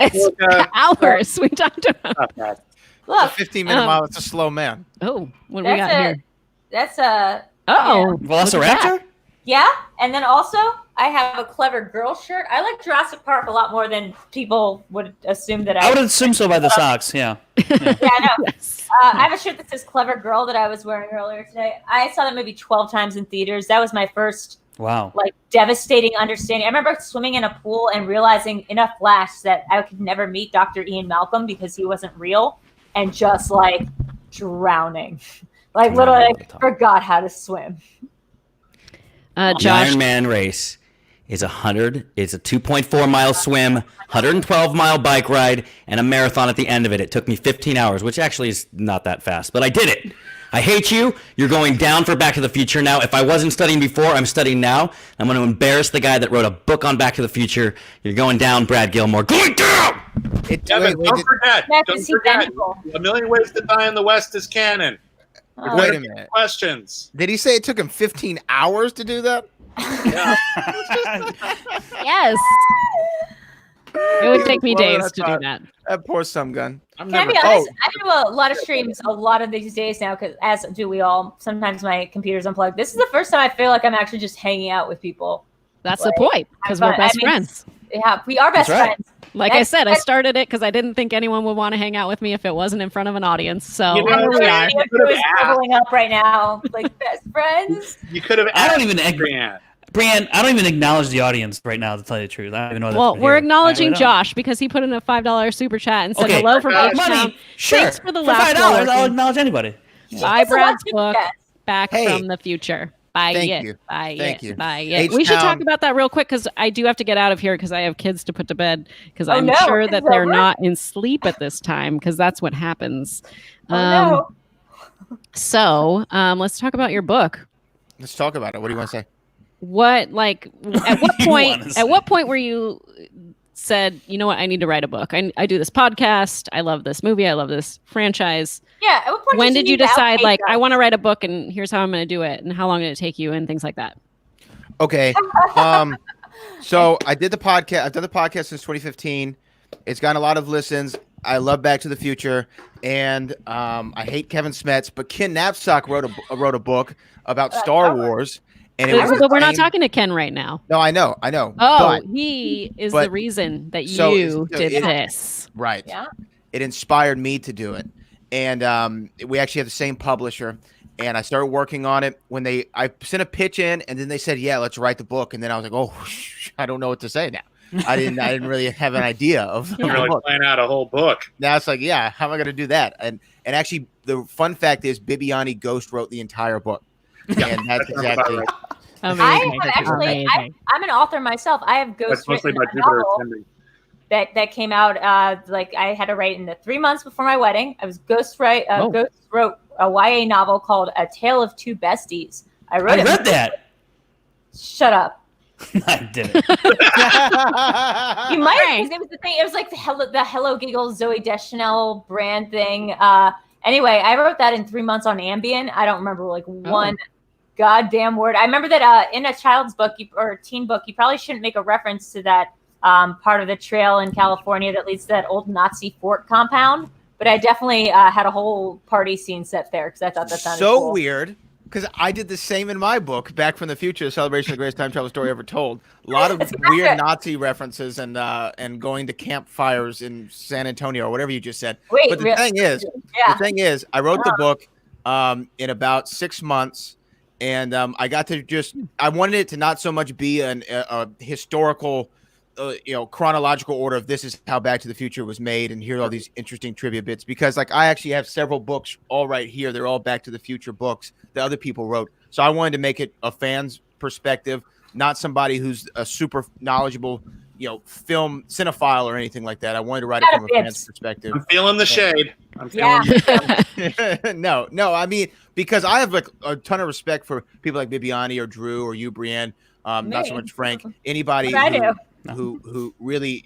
Speaker 1: It's hours we talked about.
Speaker 4: Look,
Speaker 2: a 15-minute mile. It's a slow man.
Speaker 1: Oh, what do we got here?
Speaker 4: That's a.
Speaker 5: Velociraptor?
Speaker 4: Yeah, and then also I have a Clever Girl shirt. I like Jurassic Park a lot more than people would assume that I
Speaker 5: would assume so by the socks, yeah.
Speaker 4: Yeah, I know. Yes. I have a shirt that says Clever Girl that I was wearing earlier today. I saw that movie 12 times in theaters. That was my first devastating understanding. I remember swimming in a pool and realizing in a flash that I could never meet Dr. Ian Malcolm because he wasn't real, and just drowning. Literally forgot how to swim.
Speaker 6: Josh, the Ironman race is it's a 2.4 mile swim, 112 mile bike ride, and a marathon at the end of it. It took me 15 hours, which actually is not that fast, but I did it. I hate you. You're going down for Back to the Future now. If I wasn't studying before, I'm studying now. I'm going to embarrass the guy that wrote a book on Back to the Future. You're going down, Brad Gilmore. Going down!
Speaker 3: Don't forget. A Million Ways to Die in the West is canon.
Speaker 2: Wait a minute.
Speaker 3: Questions.
Speaker 2: Did he say it took him 15 hours to do that?
Speaker 3: Yeah.
Speaker 1: Yes. It would take me days to do that.
Speaker 2: That poor some gun.
Speaker 4: Can I be honest? I do a lot of streams a lot of these days now, because as do we all. Sometimes my computer's unplugged. This is the first time I feel like I'm actually just hanging out with people.
Speaker 1: That's the point, because we're best friends.
Speaker 4: Yeah, we are best friends.
Speaker 1: Like I said, I started it because I didn't think anyone would want to hang out with me if it wasn't in front of an audience. So
Speaker 4: here we are. Bubbling up right now, like best friends.
Speaker 3: You could have.
Speaker 5: Brianne, I don't even acknowledge the audience right now, to tell you the truth. I don't even know.
Speaker 1: Well, we're acknowledging Josh because he put in a $5 super chat and said hello from H-Town.
Speaker 5: Sure.
Speaker 1: Thanks for the laugh.
Speaker 5: $5, I'll acknowledge anybody.
Speaker 1: Buy Brad's book, Back from the Future.
Speaker 2: Thank you.
Speaker 1: We should talk about that real quick, because I do have to get out of here because I have kids to put to bed, because I'm sure that they're not in sleep at this time, because that's what happens. So let's talk about your book.
Speaker 2: Let's talk about it. What do you want to say?
Speaker 1: At what point were you said, you know what, I need to write a book? I do this podcast. I love this movie. I love this franchise.
Speaker 4: Yeah. At what point
Speaker 1: when did you decide, I want to write a book and here's how I'm going to do it, and how long did it take you, and things like that?
Speaker 2: Okay. So I did the podcast. I've done the podcast since 2015. It's gotten a lot of listens. I love Back to the Future, and I hate Kevin Smets, but Ken Knapsack wrote a book about Star Wars. And
Speaker 1: but we're not talking to Ken right now.
Speaker 2: No, I know.
Speaker 1: Oh, but he is the reason that you did this.
Speaker 2: Right.
Speaker 4: Yeah.
Speaker 2: It inspired me to do it. And we actually have the same publisher. And I started working on it when I sent a pitch in, and then they said, yeah, let's write the book. And then I was like, oh, I don't know what to say now. I didn't really have an idea of
Speaker 3: You're planning out a whole book.
Speaker 2: Now it's like, yeah, how am I going to do that? And actually, the fun fact is Bibbiani ghost wrote the entire book. Yeah, and that's exactly
Speaker 3: right.
Speaker 4: I'm an author myself. I have ghost written a novel that came out. I had to write in the 3 months before my wedding. I was ghost wrote a YA novel called A Tale of Two Besties. I read
Speaker 5: that.
Speaker 4: Shut up.
Speaker 5: I didn't.
Speaker 4: You might, because it was the thing. It was like the Hello Giggles Zooey Deschanel brand thing. Anyway, I wrote that in 3 months on Ambien. I don't remember one goddamn word. I remember that in a child's book or teen book, you probably shouldn't make a reference to that part of the trail in California that leads to that old Nazi fort compound. But I definitely had a whole party scene set there because I thought that sounded
Speaker 2: so
Speaker 4: cool.
Speaker 2: weird. because I did the same in my book, Back from the Future, a celebration of the greatest time travel story ever told. A lot of weird Nazi references and going to campfires in San Antonio or whatever you just said.
Speaker 4: Wait,
Speaker 2: but the thing is, I wrote the book in about 6 months, and I wanted it to not so much be a historical, chronological order of this is how Back to the Future was made, and here are all these interesting trivia bits, because like I actually have several books all right here. They're all Back to the Future books that other people wrote. So I wanted to make it a fan's perspective, not somebody who's a super knowledgeable, film cinephile or anything like that. I wanted to write it from a fan's perspective.
Speaker 3: I'm feeling the shade.
Speaker 2: No. I mean, because I have like a ton of respect for people like Bibbiani or Drew or you, Brienne. Not so much Frank. Anybody who really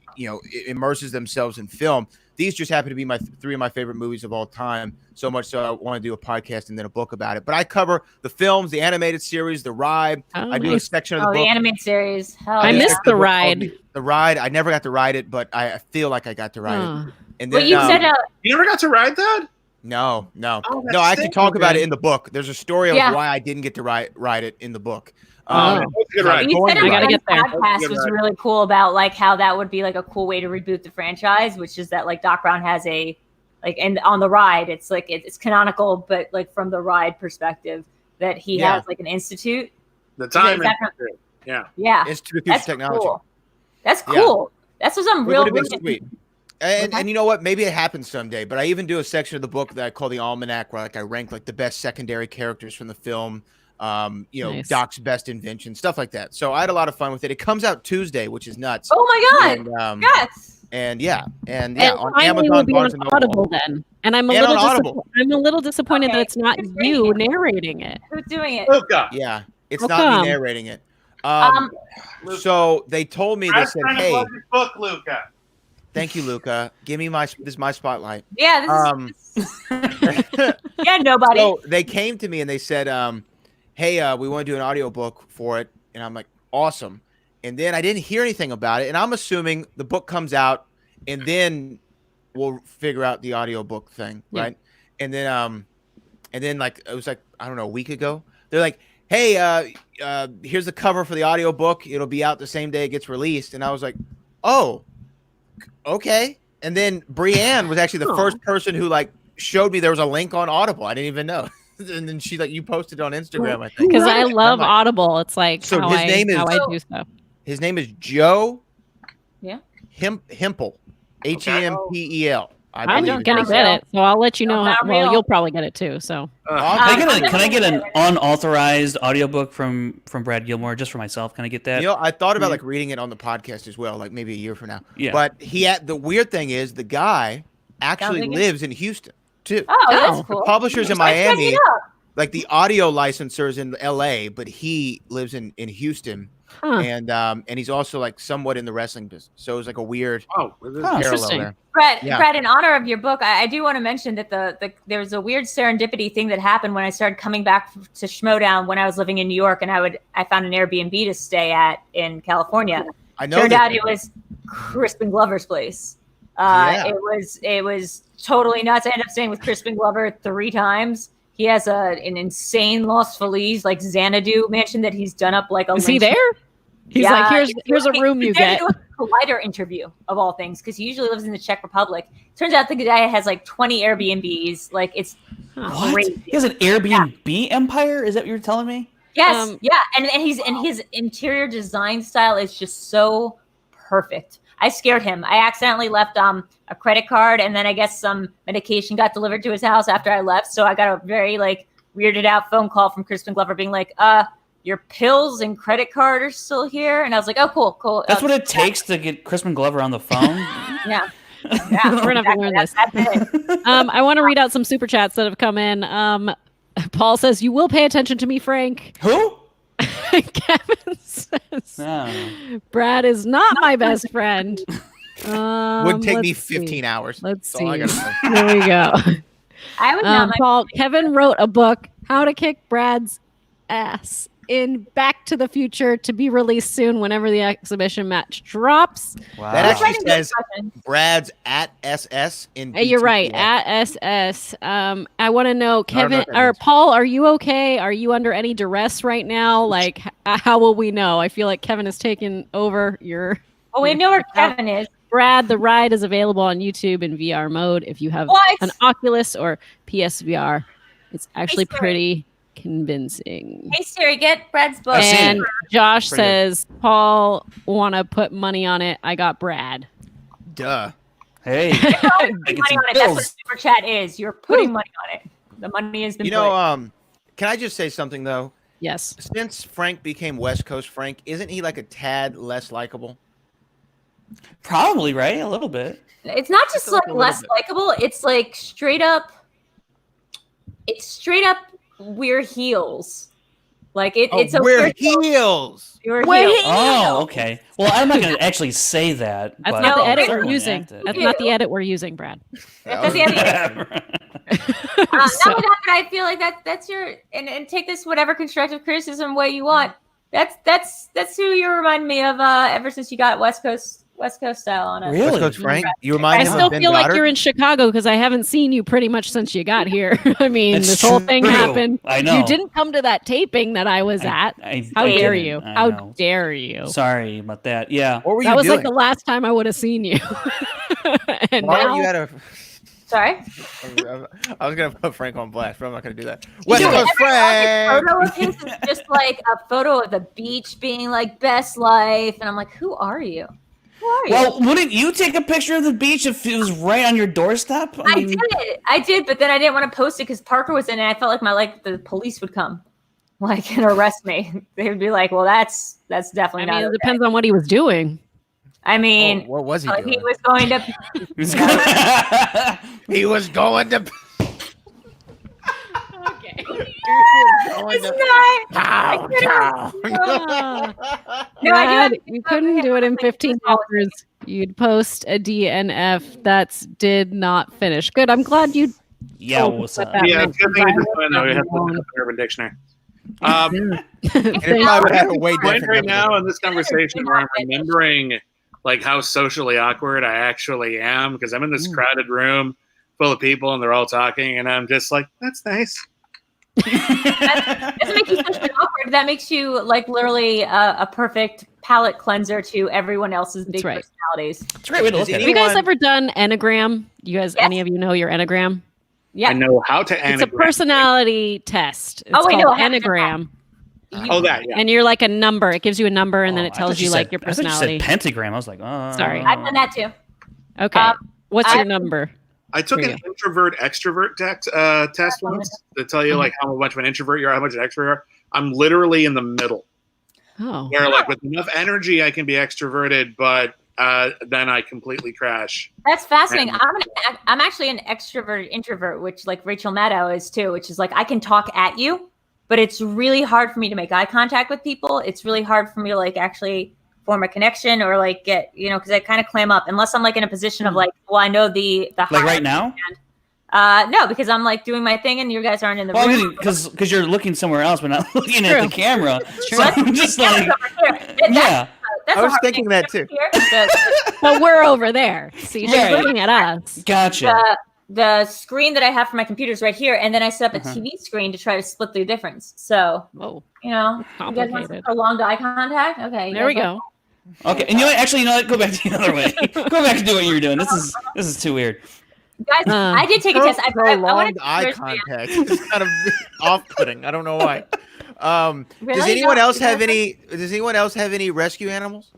Speaker 2: immerses themselves in film. These just happen to be three of my favorite movies of all time. So much so I want to do a podcast and then a book about it. But I cover the films, the animated series, the ride. I do a section of the book.
Speaker 4: The animated series.
Speaker 1: I missed the ride.
Speaker 2: The ride. I never got to ride it, but I feel like I got to ride it. And then,
Speaker 4: you said
Speaker 3: you never got to ride that?
Speaker 2: No. I actually talk about it in the book. There's a story of why I didn't get to ride it in the book.
Speaker 3: Good ride.
Speaker 4: You said a podcast was really cool about like how that would be like a cool way to reboot the franchise, which is that like Doc Brown has and on the ride, it's like it's canonical, but like from the ride perspective, that he has like an institute.
Speaker 3: The time institute.
Speaker 4: Yeah.
Speaker 2: Institute of Technology.
Speaker 4: Cool. That's cool. That's what I'm real
Speaker 2: sweet. And you know what? Maybe it happens someday. But I even do a section of the book that I call the Almanac, where like I rank like the best secondary characters from the film. Nice. Doc's best invention, stuff like that. So I had a lot of fun with it. It comes out Tuesday, which is nuts.
Speaker 4: Oh my god! Yes.
Speaker 2: And on
Speaker 1: Amazon, will be on Audible then. And I'm a little disappointed that it's not you narrating it.
Speaker 4: Who's doing it?
Speaker 3: Luca.
Speaker 2: Yeah, it's not me narrating it. So they told me, they said, "Hey,
Speaker 3: book, Luca."
Speaker 2: Thank you, Luca. Give me this is my spotlight.
Speaker 4: Yeah. Nobody.
Speaker 2: So they came to me and they said, hey, we want to do an audiobook for it. And I'm like, awesome. And then I didn't hear anything about it. And I'm assuming the book comes out and then we'll figure out the audiobook thing. Right. And then like, it was like, I don't know, a week ago, they're like, hey, here's the cover for the audiobook. It'll be out the same day it gets released. And I was like, oh, okay. And then Brienne was actually the first person who like showed me there was a link on Audible. I didn't even know. And then you posted on Instagram, I think.
Speaker 1: Because I love Audible. It's like
Speaker 2: so
Speaker 1: how
Speaker 2: his
Speaker 1: I do stuff.
Speaker 2: His name is Joe.
Speaker 4: Yeah.
Speaker 2: Hempel. Hempel.
Speaker 1: I'm gonna get it, so I'll let you know. Well, you'll probably get it too. So
Speaker 5: can I get an unauthorized audiobook from Brad Gilmore just for myself? Can I get that?
Speaker 2: I thought about like reading it on the podcast as well, like maybe a year from now.
Speaker 5: Yeah.
Speaker 2: But the weird thing is the guy actually lives in Houston too.
Speaker 4: Oh, that's cool.
Speaker 2: The publisher's in Miami, like the audio licensors in LA, but he lives in Houston. And he's also like somewhat in the wrestling business. So it was like a weird parallel there.
Speaker 4: Brad, in honor of your book, I do want to mention that there was a weird serendipity thing that happened when I started coming back to Schmodown when I was living in New York, and I found an Airbnb to stay at in California.
Speaker 2: I know.
Speaker 4: Turned out it was Crispin Glover's place. It was totally nuts. I ended up staying with Crispin Glover 3 times. He has an insane Los Feliz, like Xanadu mansion that he's done up like a.
Speaker 1: Is he there? He's like, here's a room you get.
Speaker 4: Do a Collider interview of all things, because he usually lives in the Czech Republic. Turns out the guy has like 20 Airbnbs. Like it's crazy.
Speaker 5: He has an Airbnb empire. Is that what you're telling me?
Speaker 4: Yes, and his interior design style is just so perfect. I scared him. I accidentally left a credit card, and then I guess some medication got delivered to his house after I left. So I got a very like weirded out phone call from Crispin Glover being like, your pills and credit card are still here. And I was like, oh, cool.
Speaker 5: That's what it takes to get Crispin Glover on the phone.
Speaker 4: Yeah.
Speaker 1: We're not going to learn this. I want to read out some super chats that have come in. Paul says, you will pay attention to me, Frank.
Speaker 5: Who?
Speaker 1: Kevin says, Brad is not my best friend.
Speaker 2: Would take me 15 hours.
Speaker 1: Let's
Speaker 2: That's
Speaker 1: see. There we go.
Speaker 4: I would not.
Speaker 1: Paul, Kevin wrote a book, How to Kick Brad's Ass. in Back to the Future to be released soon whenever the exhibition match drops.
Speaker 6: Wow.
Speaker 2: That actually says Brad's at SS in
Speaker 1: You're right, at SS. I want to know, Kevin or Paul, are you okay? Are you under any duress right now? Like, how will we know? I feel like Kevin has taken over your...
Speaker 4: Oh, we know where Kevin is.
Speaker 1: Brad, the ride is available on YouTube in VR mode if you have an Oculus or PSVR. It's actually pretty convincing.
Speaker 4: Hey Siri, get Brad's book.
Speaker 1: And Josh says, Paul, want to put money on it? I got Brad.
Speaker 2: Duh.
Speaker 5: Hey.
Speaker 4: Money on it. That's what Super Chat is. You're putting money on it. The money has been
Speaker 2: put. Can I just say something though?
Speaker 1: Yes.
Speaker 2: Since Frank became West Coast Frank, isn't he like a tad less likable?
Speaker 5: Probably, right? A little bit.
Speaker 4: It's not just like less likable. It's like straight up. It's straight up. We're heels. Like it's
Speaker 2: we're heels.
Speaker 4: We're heels.
Speaker 5: Oh, okay. Well, I'm not going to actually say that.
Speaker 1: That's not the edit we're using. That's not the edit we're using, Brad.
Speaker 4: That's the edit. Not only that, but I feel like that's your and take this whatever constructive criticism way you want. That's who you remind me of ever since you got West Coast style on it.
Speaker 5: Really?
Speaker 2: West Coast Frank? You remind me of Ben
Speaker 1: I still feel like
Speaker 2: Goddard?
Speaker 1: you're in Chicago because I haven't seen you pretty much since you got here. I mean, this whole thing happened.
Speaker 5: I know.
Speaker 1: You didn't come to that taping that I was at. How dare you? How dare you?
Speaker 5: Sorry about that. Yeah.
Speaker 2: What were you
Speaker 1: that was
Speaker 2: doing?
Speaker 1: like the last time I would have seen you. And
Speaker 2: Why
Speaker 1: now,
Speaker 2: were you at a...
Speaker 4: Sorry?
Speaker 2: I was going to put Frank on blast, but I'm not going to do that. West Coast Frank!
Speaker 4: Photo of his is just like a photo of the beach being like best life. And I'm like, who are you? Who are you?
Speaker 5: Well, wouldn't you take a picture of the beach if it was right on your doorstep?
Speaker 4: I did, but then I didn't want to post it because Parker was in it. I felt like the police would come, like, and arrest me. They would be like, "Well, that's definitely not."
Speaker 1: It depends on what he was doing.
Speaker 4: I mean,
Speaker 2: what was he doing?
Speaker 4: He was going to.
Speaker 2: He was going to.
Speaker 1: Okay.
Speaker 4: No,
Speaker 1: you couldn't do it in 15 hours. You'd post a DNF that did not finish. Good. I'm glad you.
Speaker 5: Yeah, what's up?
Speaker 3: Yeah, it's a good thing I know you have to look up the Urban Dictionary. Right now in this conversation where I'm remembering like how socially awkward I actually am because I'm in this crowded room full of people and they're all talking and I'm just like, that's nice.
Speaker 4: That doesn't make you socially awkward. That makes you like literally a perfect palate cleanser to everyone else's big personalities.
Speaker 5: It's a great way to look at it.
Speaker 1: Have you guys ever done Enneagram? You guys, any of you know your Enneagram?
Speaker 4: Yeah.
Speaker 3: I know how to Enneagram.
Speaker 1: It's a personality test. It's called Enneagram.
Speaker 3: Yeah.
Speaker 1: And you're like a number. It gives you a number, and then it tells you like your
Speaker 5: I thought
Speaker 1: personality.
Speaker 5: you said pentagram. I was like, oh.
Speaker 1: Sorry.
Speaker 4: I've done that too.
Speaker 1: Okay. What's your number?
Speaker 3: I took an introvert extrovert test once to tell you like how much of an introvert you are, how much an extrovert you are. I'm literally in the middle.
Speaker 1: Oh.
Speaker 3: Where like with enough energy I can be extroverted, but then I completely crash.
Speaker 4: That's fascinating. I'm actually an extrovert introvert, which like Rachel Maddow is too, which is like I can talk at you, but it's really hard for me to make eye contact with people. It's really hard for me to like actually form a connection or like get, because I kind of clam up unless I'm like in a position of like, well, I know the
Speaker 5: like right now.
Speaker 4: No, because I'm like doing my thing and you guys aren't in the room.
Speaker 5: Because you're looking somewhere else, but not looking at the camera. So I'm just like, yeah.
Speaker 2: I was thinking that too.
Speaker 1: But we're over there. See, she's looking at us.
Speaker 5: Gotcha.
Speaker 4: The screen that I have for my computer is right here, and then I set up a TV screen to try to split the difference. So, you guys want some prolonged eye contact? Okay,
Speaker 1: there we go.
Speaker 5: Okay, and you know what? Go back the other way. Go back to do what you were doing. This is too weird.
Speaker 4: Guys, I did take a test. I
Speaker 2: wanted eye contact. It's kind of off-putting. I don't know why. Does anyone else have any rescue animals?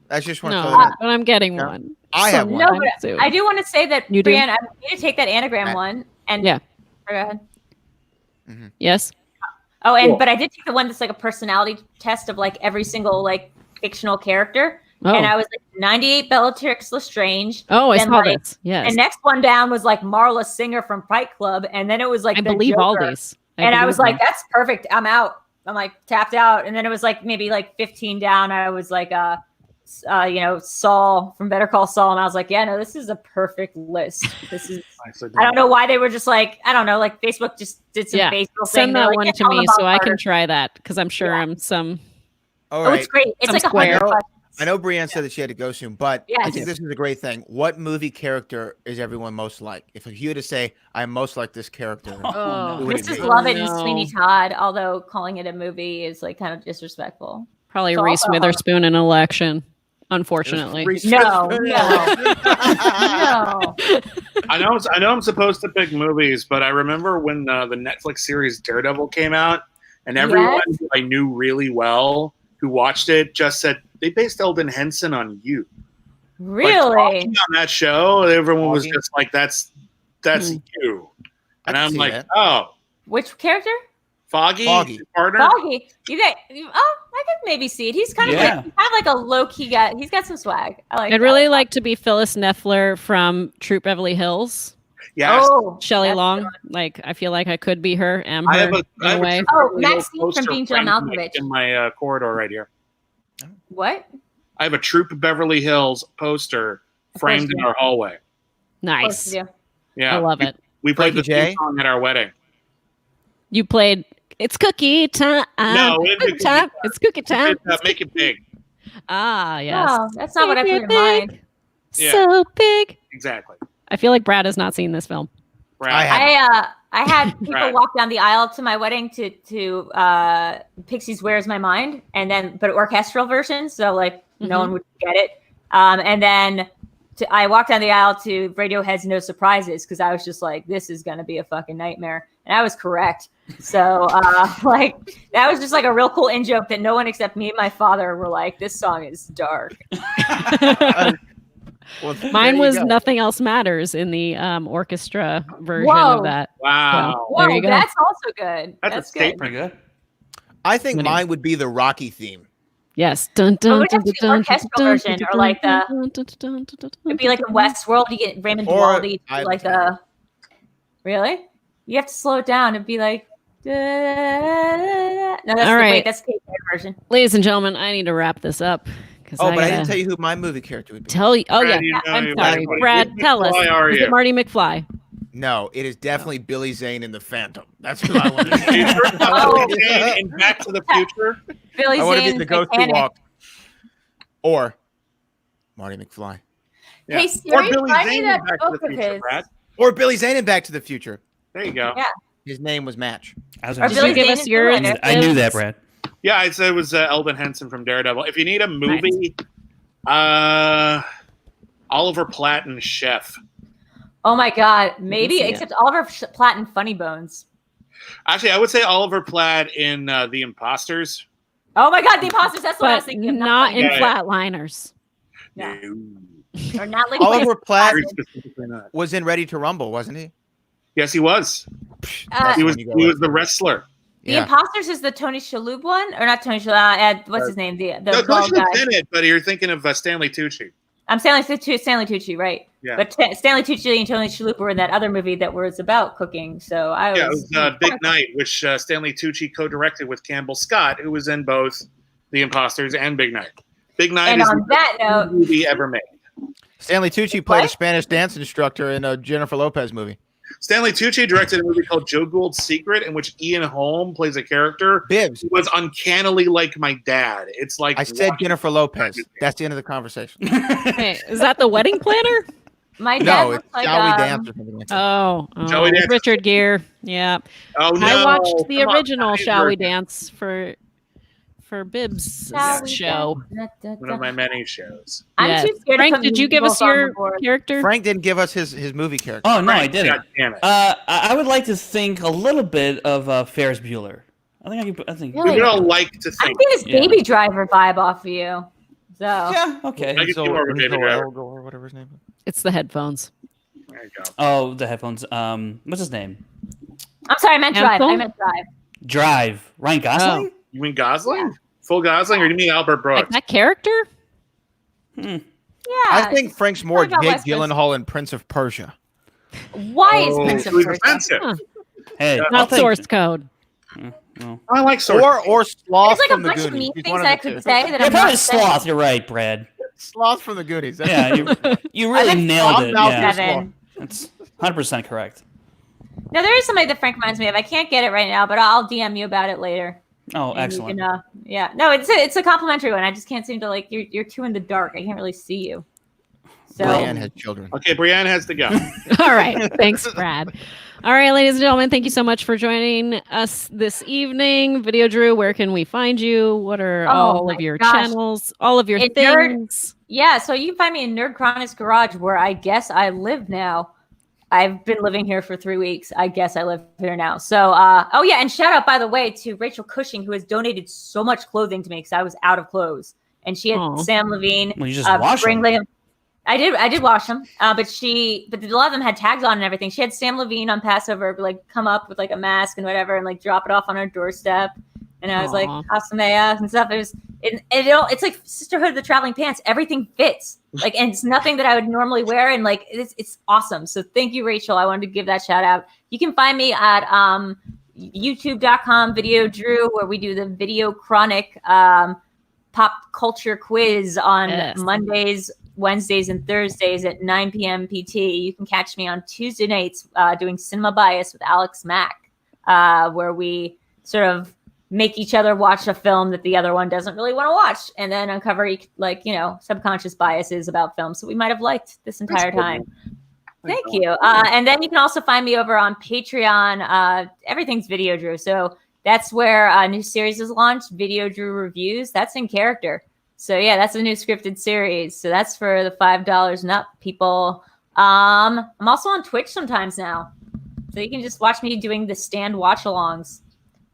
Speaker 2: I just want to throw that.
Speaker 1: But I'm getting one.
Speaker 2: I have one.
Speaker 4: No, but I do want to say that, Brianne, I need to take that anagram one. And
Speaker 1: yeah.
Speaker 4: Go ahead.
Speaker 2: Mm-hmm.
Speaker 1: Yes.
Speaker 4: Oh, but I did take the one that's like a personality test of like every single like fictional character. Oh. And I was like 98 Bellatrix Lestrange.
Speaker 1: Oh, I saw this. Yes.
Speaker 4: And next one down was like Marla Singer from Fight Club. And then it was like
Speaker 1: I believe
Speaker 4: Joker.
Speaker 1: all these.
Speaker 4: I was like, that's perfect. I'm out. I'm like tapped out. And then it was like maybe like 15 down. I was like Saul from Better Call Saul, and I was like, yeah, no, this is a perfect list. This is. I don't know why they were just like, I don't know, like Facebook just did some Facebook thing.
Speaker 1: Send that one to me so I can try that because I'm sure I'm some.
Speaker 2: All right.
Speaker 4: It's great. It's like 100 questions.
Speaker 2: I know Brienne said that she had to go soon, but I think this is a great thing. What movie character is everyone most like? If you had to say, I'm most like this character.
Speaker 4: This is Love It and Sweeney Todd, although calling it a movie is like kind of disrespectful.
Speaker 1: Probably Reese Witherspoon in Election, unfortunately.
Speaker 4: No.
Speaker 3: I know I'm supposed to pick movies, but I remember when the Netflix series Daredevil came out, and everyone who I knew really well who watched it just said they based Eldon Henson on you.
Speaker 4: Really?
Speaker 3: On that show, everyone was just like, "That's you," and I'm like, that. "Oh,
Speaker 4: which character?"
Speaker 3: Foggy.
Speaker 4: Partner. Foggy. I could maybe see it. He's kind of like a low key guy. He's got some swag. I'd
Speaker 1: really like to be Phyllis Neffler from Troop Beverly Hills.
Speaker 3: Yes.
Speaker 1: Shelley Long. Like, I feel like I could be her. I have a way.
Speaker 4: Maxine from Being John Malkovich
Speaker 3: in my corridor right here.
Speaker 4: What?
Speaker 3: I have a Troop Beverly Hills poster framed in our hallway.
Speaker 1: Nice.
Speaker 3: Yeah,
Speaker 1: I love it.
Speaker 3: We played the theme song at our wedding.
Speaker 1: You played "It's Cookie Time."
Speaker 3: No,
Speaker 1: it's cookie time.
Speaker 3: Make it big.
Speaker 1: Ah, yes.
Speaker 4: Oh, that's not what I put in mind.
Speaker 3: Yeah.
Speaker 1: So big.
Speaker 3: Exactly.
Speaker 1: I feel like Brad has not seen this film.
Speaker 4: I had people walk down the aisle to my wedding to Pixies "Where's My Mind," but orchestral version, so like no one would get it. And then I walked down the aisle to Radiohead's "No Surprises" because I was just like, this is gonna be a fucking nightmare, and I was correct. So that was just like a real cool in joke that no one except me and my father were like, this song is dark.
Speaker 2: Well,
Speaker 1: mine was "Nothing Else Matters" in the orchestra version of that.
Speaker 3: Wow.
Speaker 1: So, there you go.
Speaker 4: That's also good.
Speaker 3: That's
Speaker 4: good.
Speaker 3: Pretty good.
Speaker 2: I think mine would be the Rocky theme.
Speaker 1: Yes. Dun, dun,
Speaker 4: dun, dun, orchestral version, or like it'd be like in Westworld. You get Raymond Duvall like the. Really? You have to slow it down. It'd be like. No, that's that's the version.
Speaker 1: Ladies and gentlemen, I need to wrap this up.
Speaker 2: But I didn't tell you who my movie character would be.
Speaker 1: Tell you? Oh, Brad, I'm sorry. Brad, tell us. Is it Marty McFly?
Speaker 2: No, it is definitely Billy Zane in The Phantom. That's who I want to be.
Speaker 3: In Back to the Future.
Speaker 4: Billy Zane.
Speaker 2: I want to be the ghost who walked. Or Marty McFly.
Speaker 4: Yeah. Hey, Siri, find me that book of his.
Speaker 2: Or Billy Zane in Back to the Future.
Speaker 3: There you go.
Speaker 4: Yeah.
Speaker 2: His name was Match.
Speaker 1: Did you give us your?
Speaker 5: I knew that, Brad.
Speaker 3: Yeah, I'd say it was Eldon Henson from Daredevil. If you need a movie, Oliver Platt and Chef.
Speaker 4: Oh my God, maybe except Oliver Platt and Funny Bones.
Speaker 3: Actually, I would say Oliver Platt in The Imposters.
Speaker 4: Oh my God, The Imposters. That's what I was thinking of.
Speaker 1: Not in Flatliners.
Speaker 4: Yeah. Or not like
Speaker 2: Oliver Platt was in Ready to Rumble, wasn't he?
Speaker 3: Yes, he was. He was the wrestler.
Speaker 4: The Imposters is the Tony Shalhoub one, or not Tony Shalhoub? What's his name? The
Speaker 3: Tony Shalhoub's in it, but you're thinking of Stanley Tucci.
Speaker 4: I'm Stanley Tucci, right?
Speaker 3: Yeah.
Speaker 4: But Stanley Tucci and Tony Shalhoub were in that other movie that was about cooking. So
Speaker 3: it was Big Night, which Stanley Tucci co-directed with Campbell Scott, who was in both The Imposters and Big Night. Big Night is the best movie ever made.
Speaker 2: Stanley Tucci played a Spanish dance instructor in a Jennifer Lopez movie.
Speaker 3: Stanley Tucci directed a movie called Joe Gould's Secret, in which Ian Holm plays a character
Speaker 2: Bibbs
Speaker 3: who was uncannily like my dad. It's like
Speaker 2: I said Jennifer Lopez. That's the end of the conversation.
Speaker 1: Hey, is that the wedding planner?
Speaker 4: My dad
Speaker 2: it's Shall We Dance or something like that.
Speaker 3: Shall We Dance?
Speaker 1: Richard Gere. Yeah.
Speaker 3: Oh no!
Speaker 1: I watched the original Shall We Dance for Bibbs' show.
Speaker 3: One of my many shows.
Speaker 4: I'm too scared.
Speaker 1: Frank, did you give us your character?
Speaker 2: Frank didn't give us his movie character.
Speaker 5: Oh no, I didn't.
Speaker 3: God damn it.
Speaker 5: I would like to think a little bit of Ferris Bueller. I think
Speaker 4: really?
Speaker 3: We don't like to think.
Speaker 4: I'm getting this Baby Driver vibe off of you. So
Speaker 5: yeah, okay.
Speaker 3: I get more of a Baby Driver.
Speaker 2: Or whatever his name is.
Speaker 1: It's the headphones.
Speaker 3: There you go.
Speaker 5: Oh, the headphones. What's his name?
Speaker 4: I'm sorry, I meant Drive. I meant Drive.
Speaker 5: Drive. Ryan Gosling?
Speaker 3: You mean Gosling? Full Gosling, or do you mean Albert Brooks?
Speaker 1: Like that character?
Speaker 4: Yeah.
Speaker 2: I think Frank's more Jake Gyllenhaal in Prince of Persia.
Speaker 4: Why is Prince of Persia?
Speaker 1: Huh.
Speaker 5: Hey,
Speaker 1: not source code.
Speaker 5: No.
Speaker 3: I like source.
Speaker 2: Or Sloth
Speaker 4: There's like
Speaker 2: from
Speaker 4: a
Speaker 2: the
Speaker 4: bunch of
Speaker 2: Goonies.
Speaker 4: mean things I could say that
Speaker 5: Yeah,
Speaker 4: I'm
Speaker 5: probably
Speaker 4: not saying.
Speaker 5: Sloth. You're right, Brad.
Speaker 2: Sloth from the Goonies.
Speaker 5: Yeah, you really nailed it. Yeah.
Speaker 4: Seven.
Speaker 5: That's 100% correct.
Speaker 4: No, there is somebody that Frank reminds me of. I can't get it right now, but I'll DM you about it later.
Speaker 5: Oh,
Speaker 4: And
Speaker 5: excellent.
Speaker 4: you can, yeah. No, it's a complimentary one. I just can't seem to like you're too in the dark. I can't really see you. So
Speaker 2: Brienne has children.
Speaker 3: Okay, Brienne has to go.
Speaker 1: All right. Thanks, Brad. All right, ladies and gentlemen, thank you so much for joining us this evening. VideoDrew, where can we find you? What are all of your channels, all of your things?
Speaker 4: Yeah, so you can find me in Nerd Chronics Garage, where I guess I live now. I've been living here for 3 weeks. I guess I live here now. So, oh yeah, and shout out, by the way, to Rachel Cushing, who has donated so much clothing to me because I was out of clothes. And she had Sam Levine.
Speaker 5: Well, you just wash them.
Speaker 4: I did wash them, but a lot of them had tags on and everything. She had Sam Levine on Passover, like come up with like a mask and whatever, and like drop it off on her doorstep. And I was like, Hasamea and stuff. It's like Sisterhood of the Traveling Pants. Everything fits, like, and it's nothing that I would normally wear, and like it's awesome. So thank you, Rachel. I wanted to give that shout out. You can find me at youtube.com VideoDrew, where we do the Video Chronic pop culture quiz on Mondays, Wednesdays, and Thursdays at 9 p.m. PT. You can catch me on Tuesday nights doing Cinema Bias with Alex Mack, where we sort of make each other watch a film that the other one doesn't really want to watch, and then uncover subconscious biases about films that we might have liked this entire time. Thank you. And then you can also find me over on Patreon. Everything's VideoDrew. So that's where a new series is launched, VideoDrew Reviews. That's in character. So yeah, that's a new scripted series. So that's for the $5 and up people. I'm also on Twitch sometimes now. So you can just watch me doing the stand watch-alongs.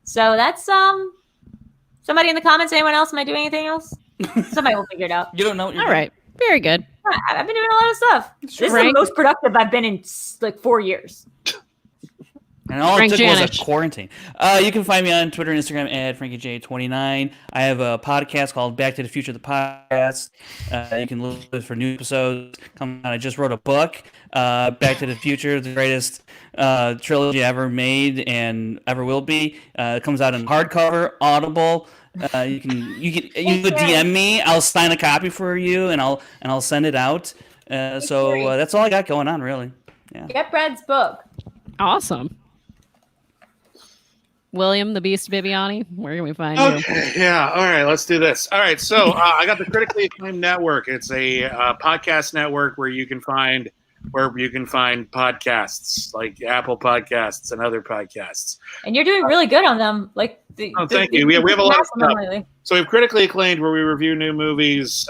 Speaker 4: So that's somebody in the comments. Anyone else? Am I doing anything else? Somebody will figure it out.
Speaker 5: You don't know.
Speaker 1: All right. Very good.
Speaker 4: I've been doing a lot of stuff. This is the most productive I've been in like 4 years.
Speaker 5: And all it took was a quarantine. You can find me on Twitter and Instagram at FrankieJ29. I have a podcast called Back to the Future, the podcast. You can look for new episodes. I just wrote a book, Back to the Future, the greatest trilogy ever made and ever will be. It comes out in hardcover, Audible. You could DM me. I'll sign a copy for you, and I'll send it out. So that's all I got going on, really. Yeah.
Speaker 4: Get Brad's book.
Speaker 1: Awesome. William the Beast Bibbiani, where can we find you?
Speaker 3: Yeah, all right, let's do this. All right, so I got the Critically Acclaimed Network. It's a podcast network where you can find podcasts like Apple Podcasts and other podcasts.
Speaker 4: And you're doing really good on them.
Speaker 3: Thank you. We have a lot of stuff. So we have Critically Acclaimed, where we review new movies.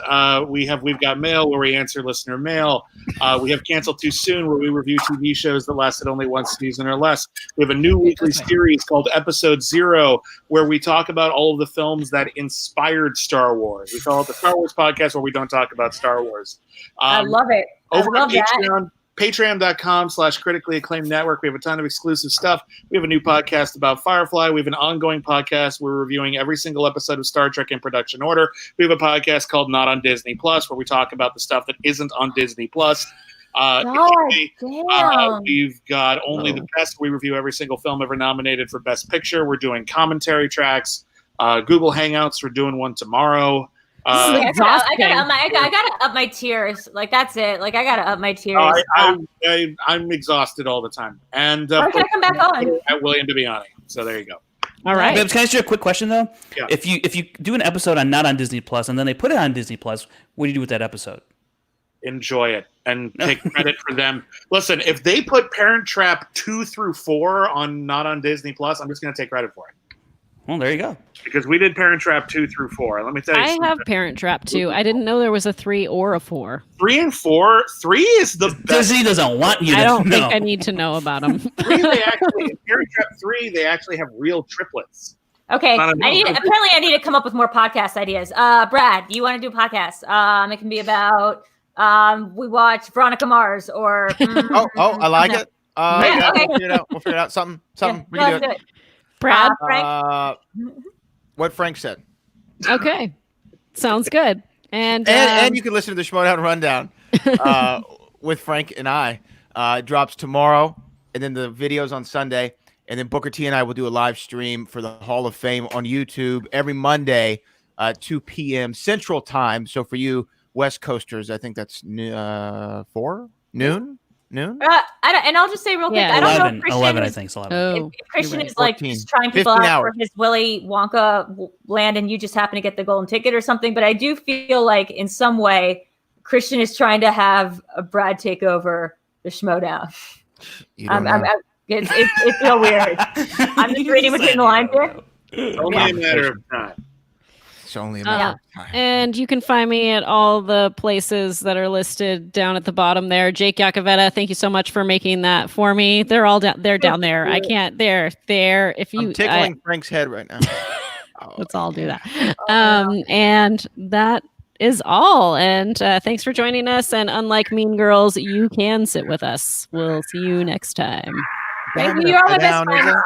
Speaker 3: We've got Mail, where we answer listener mail. We have Canceled Too Soon, where we review TV shows that lasted only one season or less. We have a new weekly series called Episode Zero, where we talk about all of the films that inspired Star Wars. We call it the Star Wars Podcast, where we don't talk about Star Wars.
Speaker 4: I love it.
Speaker 3: Over on Patreon, patreon.com/critically acclaimed network. We have a ton of exclusive stuff. We have a new podcast about Firefly. We have an ongoing podcast. We're reviewing every single episode of Star Trek in production order. We have a podcast called Not on Disney Plus, where we talk about the stuff that isn't on Disney Plus. We've got Only the Best. We review every single film ever nominated for Best Picture. We're doing commentary tracks. Google Hangouts. We're doing one tomorrow.
Speaker 4: I gotta up my tiers. Like that's it. Like I gotta up my tiers.
Speaker 3: I'm exhausted all the time. And
Speaker 4: can I come back on?
Speaker 3: At William Bibbiani. So there you go.
Speaker 1: All right.
Speaker 5: Babs, can I ask you a quick question though?
Speaker 3: Yeah.
Speaker 5: If you do an episode on not on Disney Plus and then they put it on Disney Plus, what do you do with that episode?
Speaker 3: Enjoy it and take credit for them. Listen, if they put Parent Trap 2 through 4 on not on Disney Plus, I'm just going to take credit for it.
Speaker 5: Well, there you go.
Speaker 3: Because we did Parent Trap 2 through 4. Let me tell you
Speaker 1: I have Parent Trap 2. I didn't know there was a 3 or a 4.
Speaker 3: 3 and 4? 3 is the best.
Speaker 5: Disney doesn't want you to know.
Speaker 1: I don't think I need to know about them.
Speaker 3: 3, in Parent Trap 3, they actually have real triplets.
Speaker 4: Okay. I need to come up with more podcast ideas. Brad, you want to do a podcast? It can be about we watch Veronica Mars or
Speaker 2: I like it.
Speaker 4: Okay.
Speaker 2: We'll figure it out. Something.
Speaker 4: Yeah,
Speaker 2: We can do it.
Speaker 1: Brad?
Speaker 4: Frank?
Speaker 2: What Frank said.
Speaker 1: Okay. Sounds good. And
Speaker 2: you can listen to the Schmodown Rundown with Frank and I. It drops tomorrow, and then the videos on Sunday. And then Booker T and I will do a live stream for the Hall of Fame on YouTube every Monday, 2 p.m. Central Time. So for you West Coasters. I think that's 4 noon.
Speaker 4: And I'll just say real quick, I don't know if Christian
Speaker 5: 11, I think. It's 11.
Speaker 4: If Christian
Speaker 2: right.
Speaker 4: is like
Speaker 2: 14,
Speaker 4: just trying people
Speaker 2: 15
Speaker 4: out
Speaker 2: hours.
Speaker 4: for his Willy Wonka land and you just happen to get the golden ticket or something, but I do feel like in some way Christian is trying to have a Brad take over the Schmodown. It's real weird. I'm just reading between the lines here.
Speaker 3: It's only a matter of time.
Speaker 2: It's only a matter of time.
Speaker 1: And you can find me at all the places that are listed down at the bottom there. Jake Iacovetta, thank you so much for making that for me. They're all down. They're down there. I can't. They're there. If you
Speaker 2: I'm tickling Frank's head right now.
Speaker 1: let's all do that. And that is all. And thanks for joining us. And unlike Mean Girls, you can sit with us. We'll see you next time.
Speaker 4: Thank you. You're all my best friends.